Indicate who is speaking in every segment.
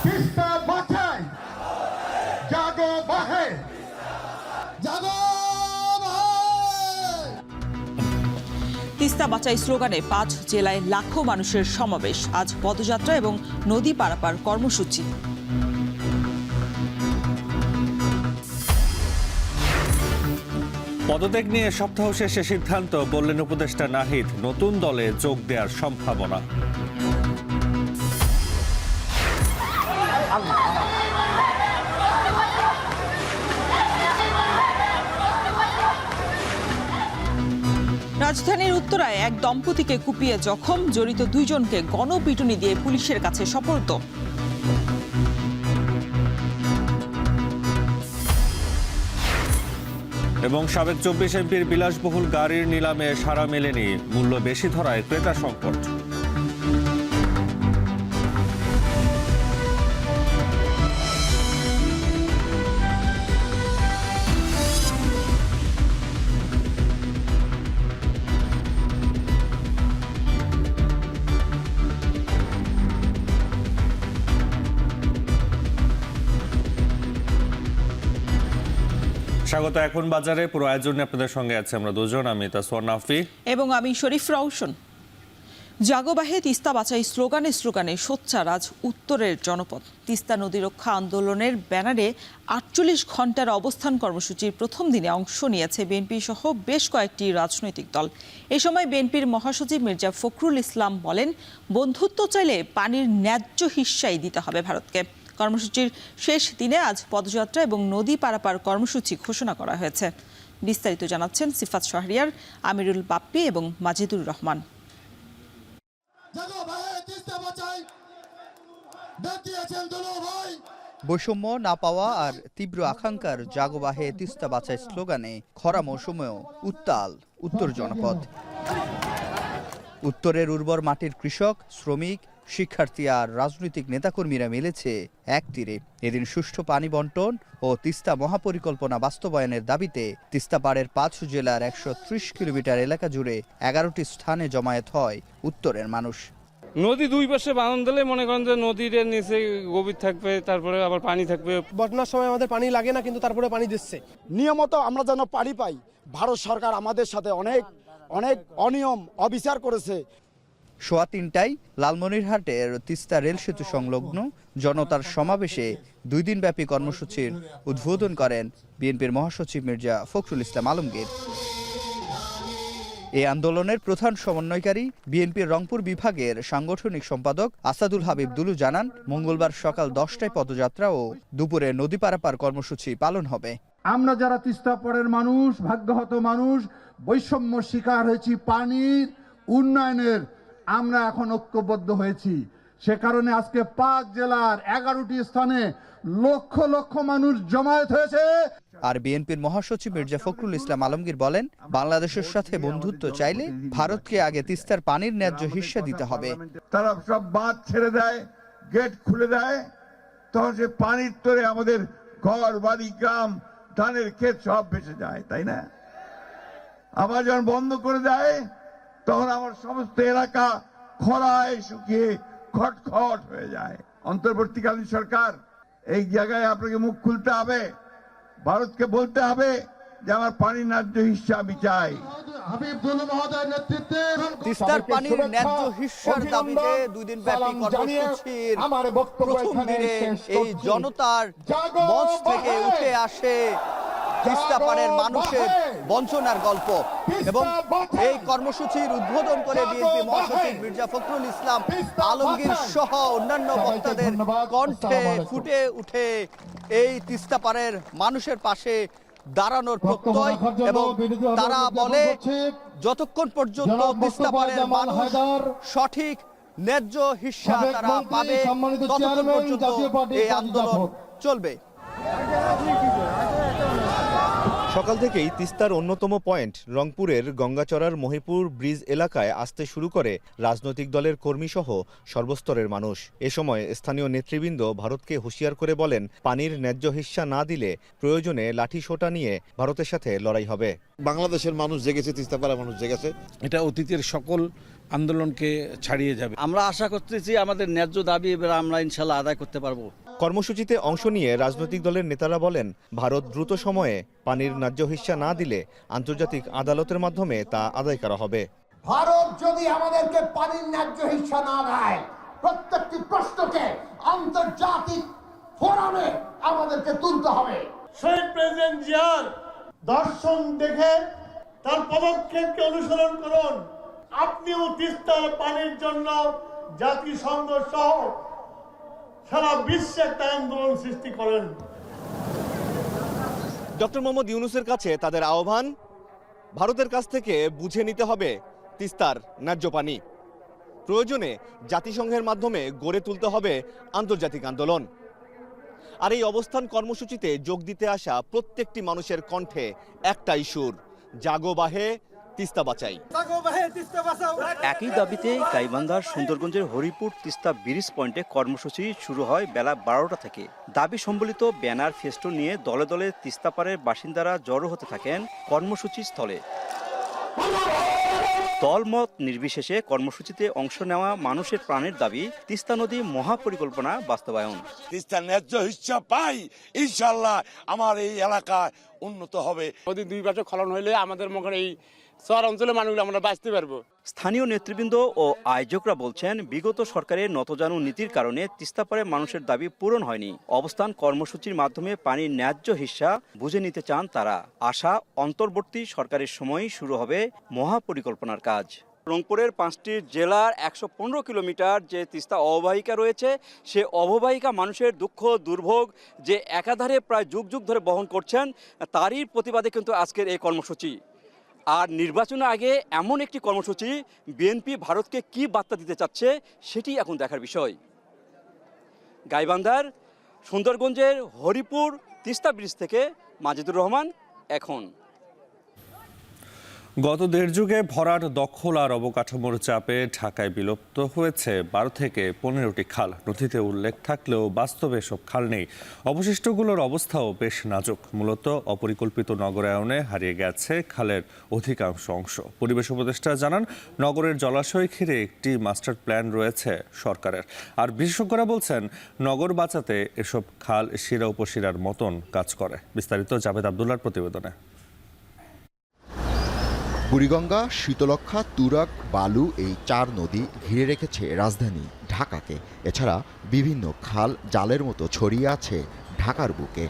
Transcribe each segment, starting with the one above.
Speaker 1: তিস্তা বাঁচাই, জাগো বাহে, জাগো বাহে।
Speaker 2: তিস্তা বাঁচাই স্লোগানে 5 জেলায় লাখো মানুষের সমাবেশ। আজ পদযাত্রা এবং নদী পারাপার কর্মসূচি।
Speaker 3: পদত্যাগ নিয়ে সপ্তাহ শেষে সিদ্ধান্ত, বললেন উপদেষ্টা নাহিদ। নতুন দলে যোগ দেওয়ার সম্ভাবনা।
Speaker 2: রাজধানীর উত্তরায় এক দম্পতিকে কুপিয়ে জখম, জড়িত 2 জনকে গণপিটুনি দিয়ে পুলিশের কাছে সোপর্দ।
Speaker 3: এবং সাবেক 24 এমপির বিলাসবহুল গাড়ির নিলামে সাড়া মেলেনি, মূল্য বেশি ধরায় ক্রেতা সংকট। স্বাগত এখন বাজারে। পুরো আয়োজনে আপনাদের সঙ্গে আছে আমরা দুজন, আমি তাসওয়ার নাফি
Speaker 2: এবং আমি শরীফ রওশন। জাগোবাহে তিস্তা বাঁচাই স্লোগানে সোচ্চার আজ উত্তরের জনপদ। তিস্তা নদী রক্ষা আন্দোলনের ব্যানারে 48 ঘন্টার অবস্থান কর্মসূচির প্রথম দিনে অংশ নিয়েছে বিএনপি সহ বেশ কয়েকটি রাজনৈতিক দল। এ সময় বিএনপির মহাসচিব মির্জা ফখরুল ইসলাম বলেন, বন্ধুত্ব চাইলে পানির ন্যায্য হিস্সাই দিতে হবে ভারতকে। কর্মসূচির শেষ দিনে আজ পদযাত্রা এবং নদী পারাপার কর্মসূচি ঘোষণা করা হয়েছে। বিস্তারিত জানাচ্ছেন সিফাত শাহরিয়ার, আমিরুল বাপ্পি এবং মাজিদুর রহমান।
Speaker 4: বৈষম্য না পাওয়া আর তীব্র আকাঙ্ক্ষার জাগোবাহে তিস্তা বাঁচাই স্লোগানে খরা মৌসুমেও উত্তাল উত্তর জনপদ। উত্তরের উর্বর মাটির কৃষক, শ্রমিক, শিক্ষার্থী আর রাজনৈতিক নেতাকর্মীরা মিলেছে এক তীরে। এদিন সুষ্ঠু পানি বন্টন ও তিস্তা মহাপরিকল্পনা বাস্তবায়নের দাবিতে তিস্তা পাড়ের 5 জেলার 130 কিলোমিটার এলাকা জুড়ে 11টি স্থানে জমায়েত হয় উত্তরের মানুষ।
Speaker 5: নদী 2 পাশে বাঁধন দিলে মনে করেন যে নদীর নিচে গভীর থাকবে, তারপরে আবার পানি থাকবে।
Speaker 6: বন্যার সময় আমাদের পানি লাগে না, কিন্তু তারপরে পানি দিচ্ছে।
Speaker 1: নিয়মিত আমরা যেন পানি পাই। ভারত সরকার আমাদের সাথে অনেক অনিয়ম অবিচার করেছে।
Speaker 4: 3:15টায় লালমনিরহাটের তিস্তা রেল সেতু সংলগ্ন জনতার সমাবেশে 2 দিনব্যাপী কর্মসূচির উদ্বোধন করেন বিএনপির মহাসচিব মির্জা ফখরুল ইসলাম আলমগীর। এই আন্দোলনের প্রধান সমন্বয়কারী বিএনপির রংপুর বিভাগের সাংগঠনিক সম্পাদক আসাদুল হাবিব দুলু জানান, মঙ্গলবার সকাল 10টায় পদযাত্রা ও দুপুরে নদী পারাপার কর্মসূচি পালন হবে।
Speaker 1: আমরা যারা তিস্তা পাড়ের মানুষ, ভাগ্যহত মানুষ, বৈষম্য শিকার হয়েছি পানির উন্নয়নের, আমরা এখন ঐক্যবদ্ধ হয়েছি। সে কারণে আজকে 5 জেলার 11টি স্থানে লক্ষ লক্ষ মানুষ জমায়েত হয়েছে।
Speaker 4: আর বিএনপির মহাসচিব মির্জা ফখরুল ইসলাম আলমগীর বলেন, বাংলাদেশের সাথে বন্ধুত্ব চাইলে ভারতকে আগে তিস্তার পানির ন্যায্য হিস্সা দিতে হবে।
Speaker 7: তারা সব বাঁধ ছেড়ে দেয়, গেট খুলে দেয়, তখন সে পানির তরে আমাদের ঘর বাড়ি, গ্রাম, ধানের ক্ষেত সব ভেসে যায়, তাই না? আবার যখন বন্ধ করে দেয় তখন আমার সমস্ত এলাকা খরায় শুকিয়ে খটখট হয়ে যায়। অন্তর্বর্তীকালীন সরকার এই জায়গায় আপনাকে মুখ খুলতে হবে, ভারতকে বলতে হবে যে আমার পানির ন্যায্য হিস্সা আমি চাই।
Speaker 4: তিস্তার পানির ন্যায্য হিস্সার দাবিতে 2 দিনব্যাপী কর্মসূচির প্রথম দিনে এই জনতার মঞ্চ থেকে উঠে আসে তিস্তা পাড়ের মানুষের বঞ্চনার গল্প। এবং এই কর্মসূচির উদ্বোধন করে বিএনপি মহাসচিব মির্জা ফখরুল ইসলাম আলমগীর সহ অন্যান্য বক্তাদের কণ্ঠে ফুটে উঠে এই তিস্তা পাড়ের মানুষের পাশে দাঁড়ানোর প্রত্যয়। এবং তারা বলে, যতক্ষণ পর্যন্ত তিস্তা পাড়ের মানুষ সঠিক ন্যায্য হিস্সা তারা পাবে, ততক্ষণ পর্যন্ত এই আন্দোলন চলবে।
Speaker 8: সকাল থেকেই তিস্তার অন্যতম পয়েন্ট রংপুরের গঙ্গাচড়ার মহিপুর ব্রিজ এলাকায় আসতে শুরু করে রাজনৈতিক দলের কর্মীসহ সর্বস্তরের মানুষ। এ সময় স্থানীয় নেতৃবৃন্দ ভারতকে হুঁশিয়ার করে বলেন, পানির ন্যায্য হিস্সা না দিলে প্রয়োজনে লাঠি সোঁটা নিয়ে ভারতের সাথে লড়াই হবে।
Speaker 9: বাংলাদেশের মানুষ জেগেছে, তিস্তাপাড়ার মানুষ জেগেছে।
Speaker 10: এটা অতীতের সকল
Speaker 9: আন্দোলনকে ছাড়িয়ে যাবে।
Speaker 10: আমরা আশা করতেছি আমাদের ন্যায্য দাবি এবার আমরা ইনশাল্লাহ আদায় করতে পারবো।
Speaker 8: কর্মসূচিতে অংশ নিয়ে রাজনৈতিক দলের নেতারা বলেন, ভারত দ্রুত সময়ে পানির ন্যায্য হিস্যা না দিলে আন্তর্জাতিক আদালতের মাধ্যমে তা আদায় করা হবে।
Speaker 11: ভারত যদি আমাদেরকে পানির ন্যায্য হিস্যা না দেয়, প্রত্যেকটি প্রশ্নকে আন্তর্জাতিক ফোরামে আমাদেরকে তুলতে হবে।
Speaker 12: শহীদ প্রেসিডেন্ট জিয়ার দর্শন দেখে তার পদক্ষেপকে অনুসরণ করুন। আপনিও তিস্তার পানির জন্য জাতিসংঘ সহ সারা বিশ্বে একটা আন্দোলন সৃষ্টি করেন।
Speaker 8: ডক্টর মোহাম্মদ ইউনূসের কাছে তাদের আহ্বান, ভারতের কাছ থেকে বুঝে নিতে হবে তিস্তার ন্যায্য পানি। প্রয়োজনে জাতিসংঘের মাধ্যমে গড়ে তুলতে হবে আন্তর্জাতিক আন্দোলন। আর এই অবস্থান কর্মসূচিতে যোগ দিতে আসা প্রত্যেকটি মানুষের কণ্ঠে একটাই সুর, জাগো বাহে তিস্তা বাঁচাই।
Speaker 13: একই দাবিতে গাইবান্ধার সুন্দরগঞ্জের হরিপুর তিস্তা ব্রিজ পয়েন্টে কর্মসূচি শুরু হয় বেলা 12টা থেকে। দাবি সম্বলিত ব্যানার ফেস্টুন নিয়ে দলে দলে তিস্তাপাড়ের বাসিন্দারা জড়ো হতে থাকেন কর্মসূচি স্থলে। দলমত নির্বিশেষে কর্মসূচিতে অংশ নেওয়া মানুষের প্রাণের দাবি তিস্তা নদী মহাপরিকল্পনা বাস্তবায়ন।
Speaker 12: তিস্তার ন্যায্য হিস্যা পাই, ইনশাল্লাহ আমার এই এলাকা উন্নত হবে।
Speaker 5: নদী দুই পাশে খনন হইলে আমাদের মুখে এই শহর অঞ্চলের মানুষগুলো আমরা বাঁচতে পারবো।
Speaker 13: স্থানীয় নেতৃবৃন্দ ও আয়োজকরা বলছেন, বিগত সরকারের নতজানু নীতির কারণে তিস্তাপাড়ের মানুষের দাবি পূরণ হয়নি। অবস্থান কর্মসূচির মাধ্যমে পানির ন্যায্য হিস্যা বুঝে নিতে চান তারা। আশা, অন্তর্বর্তী সরকারের সময়ই শুরু হবে মহাপরিকল্পনার কাজ। রংপুরের 5টি জেলার 115 কিলোমিটার যে তিস্তা অববাহিকা রয়েছে, সে অববাহিকা মানুষের দুঃখ দুর্ভোগ যে একাধারে প্রায় যুগ যুগ ধরে বহন করছেন, তারই প্রতিবাদে কিন্তু আজকের এই কর্মসূচি। আর নির্বাচনের আগে এমন একটি কর্মসূচি বিএনপি ভারতকে কি বার্তা দিতে চাচ্ছে সেটি এখন দেখার বিষয়। গাইবান্ধার সুন্দরগঞ্জের হরিপুর তিস্তা ব্রিজ থেকে মাজিদুর রহমান, এখন।
Speaker 3: গত দেড় যুগে ভরাট, দখল আর অবকাঠামোর চাপে ঢাকায় বিলুপ্ত হয়েছে 12 থেকে 15টি খাল। নথিতে উল্লেখ থাকলেও বাস্তবে সব খাল নেই। অবশিষ্টগুলোর অবস্থাও বেশ নাজুক। মূলত অপরিকল্পিত নগরায়নে হারিয়ে গেছে খালের অধিকাংশ অংশ। পরিবেশ উপদেষ্টা জানান, নগরের জলাশয় ঘিরে একটি মাস্টার প্ল্যান রয়েছে সরকারের। আর বিশেষজ্ঞরা বলছেন, নগর বাঁচাতে এসব খাল শিরা উপশিরার মতন কাজ করে। বিস্তারিত জাভেদ আব্দুল্লাহর প্রতিবেদনে।
Speaker 14: বুড়িগঙ্গা, শীতলক্ষা, তুরাগ, বালু এই 4 নদী ঘিরে রেখেছে রাজধানী ঢাকাকে। এছাড়া বিভিন্ন খাল জালের মতো ছড়িয়ে আছে ঢাকার বুকে।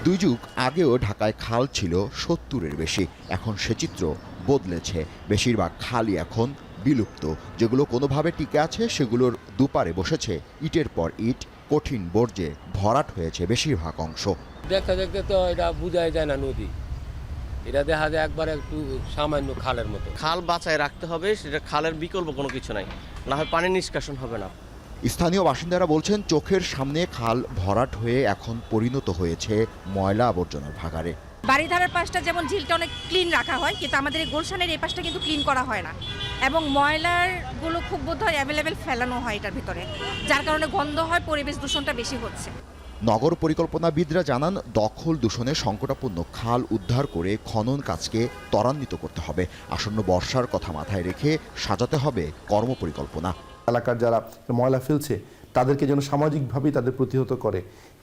Speaker 14: 2 যুগ আগেও ঢাকায় খাল ছিল 70-এর বেশি। এখন সে চিত্র বদলেছে। বেশিরভাগ খালই এখন বিলুপ্ত। যেগুলো কোনোভাবে টিকে আছে সেগুলোর দুপারে বসেছে ইটের পর ইট। কঠিন বর্জ্যে ভরাট হয়েছে বেশিরভাগ অংশ।
Speaker 15: দেখতে দেখতে তো এটা বোঝাই যায় না নদী, এটা দেখা যায় একবার একটু সামান্য খালের মতো।
Speaker 16: খাল বাঁচায় রাখতে হবে, সেটা খালের বিকল্প কোনো কিছু নাই, না হয় পানি নিষ্কাশন হবে না।
Speaker 14: স্থানীয় বাসিন্দারা বলছেন, চোখের সামনে খাল ভরাট হয়ে এখন পরিণত হয়েছে ময়লা আবর্জনার ভাগাড়ে।
Speaker 17: বাড়িধারার পাশটা যেমন ঝিলটা অনেক ক্লিন রাখা হয়, কিন্তু আমাদের এই গুলশানের এই পাশটা কিন্তু ক্লিন করা হয় না, এবং ময়লাগুলো খুব বোধহয় অ্যাভেলেবেল ফেলানো হয় এটার ভিতরে, যার কারণে গন্ধ হয়, পরিবেশ দূষণটা বেশি হচ্ছে।
Speaker 14: নগর পরিকল্পনাবিদরা জানান, দখল দূষণে সংকটাপন্ন খাল উদ্ধার করে খনন কাজকে ত্বরান্বিত করতে হবে। আসন্ন বর্ষার কথা মাথায় রেখে সাজাতে হবে কর্মপরিকল্পনা।
Speaker 18: এলাকার যারা ময়লা ফেলছে তাদেরকে যেন সামাজিকভাবেই তাদের প্রতিহত করে,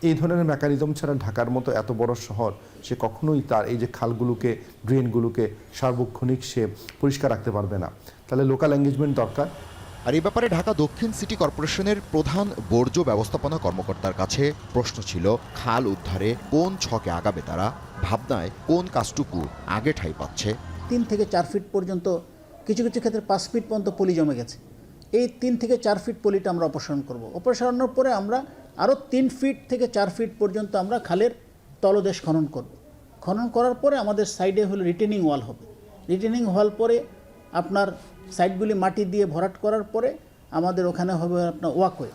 Speaker 18: এই ধরনের মেকানিজম ছাড়া ঢাকার মতো এত বড় শহর সে কখনোই তার এই যে খালগুলোকে, ড্রেনগুলোকে সার্বক্ষণিক সে পরিষ্কার রাখতে পারবে না। তাহলে লোকাল এঙ্গেজমেন্ট দরকার।
Speaker 14: আর এই ব্যাপারে ঢাকা দক্ষিণ সিটি কর্পোরেশনের প্রধান বর্জ্য ব্যবস্থাপনা কর্মকর্তার কাছে প্রশ্ন ছিল, খাল উদ্ধারে কোন ছকে আগাবে তারা, ভাবনায় কোন কাজটুকু আগে ঠাঁই পাচ্ছে।
Speaker 19: 3 থেকে 4 ফিট পর্যন্ত, কিছু কিছু ক্ষেত্রে 5 ফিট পর্যন্ত পলি জমে গেছে। এই 3 থেকে 4 ফিট পলিটা আমরা অপসারণ করব। অপসারণের পরে আমরা আরও 3 ফিট থেকে 4 ফিট পর্যন্ত আমরা খালের তলদেশ খনন করব। খনন করার পরে আমাদের সাইডে হলো রিটেনিং ওয়াল হবে। রিটেনিং ওয়াল পরে আপনার সাইডগুলি মাটি দিয়ে ভরাট করার পরে আমাদের ওখানে হবে আপনার ওয়াকওয়ে।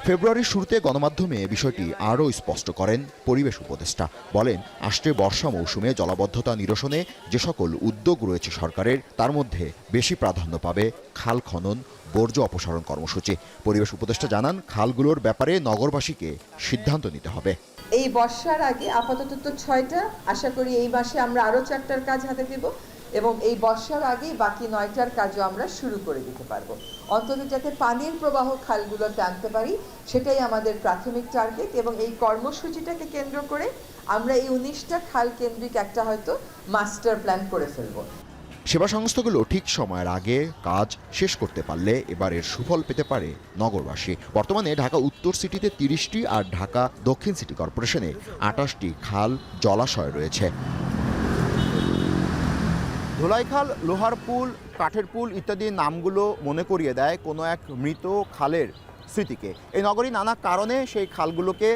Speaker 14: ফেব্রুয়ারির শুরুতে গণমাধ্যমে বিষয়টি আরও স্পষ্ট করেন পরিবেশ উপদেষ্টা। বলেন, আসছে বর্ষা মৌসুমে জলাবদ্ধতা নিরসনে যে সকল উদ্যোগ রয়েছে সরকারের, তার মধ্যে বেশি প্রাধান্য পাবে খাল খনন, বর্জ্য অপসারণ কর্মসূচি। পরিবেশ উপদেষ্টা জানান, খালগুলোর ব্যাপারে নগরবাসীকে সিদ্ধান্ত নিতে হবে।
Speaker 20: এই বর্ষার আগে আপাতত 6টা, আশা করি এই মাসে আমরা আরও 4টার কাজ হাতে দেব। এবং এই বর্ষার আগেই বাকি 9টার কাজও আমরা শুরু করে দিতে পারবো। অন্তত যাতে পানির প্রবাহ খালগুলোতে আনতে পারি সেটাই আমাদের প্রাথমিক টার্গেট, এবং এই কর্মসূচিটাকে কেন্দ্র করে আমরা এই 19টা খাল কেন্দ্রিক একটা হয়তো মাস্টার প্ল্যান করে ফেলবো।
Speaker 14: সেবা সংস্থাগুলো ঠিক সময়ের আগে কাজ শেষ করতে পারলে এবারের সুফল পেতে পারে নগরবাসী। বর্তমানে ঢাকা উত্তর সিটিতে 30টি আর ঢাকা দক্ষিণ সিটি কর্পোরেশনে 28টি খাল জলাশয় রয়েছে। ধুলাইখাল, লোহার পুল, কাঠের পুল ইত্যাদি নামগুলো মনে করিয়ে দেয় কোনো এক মৃত খালের স্মৃতিকে। এই নগরী নানা কারণে সেই খালগুলোকে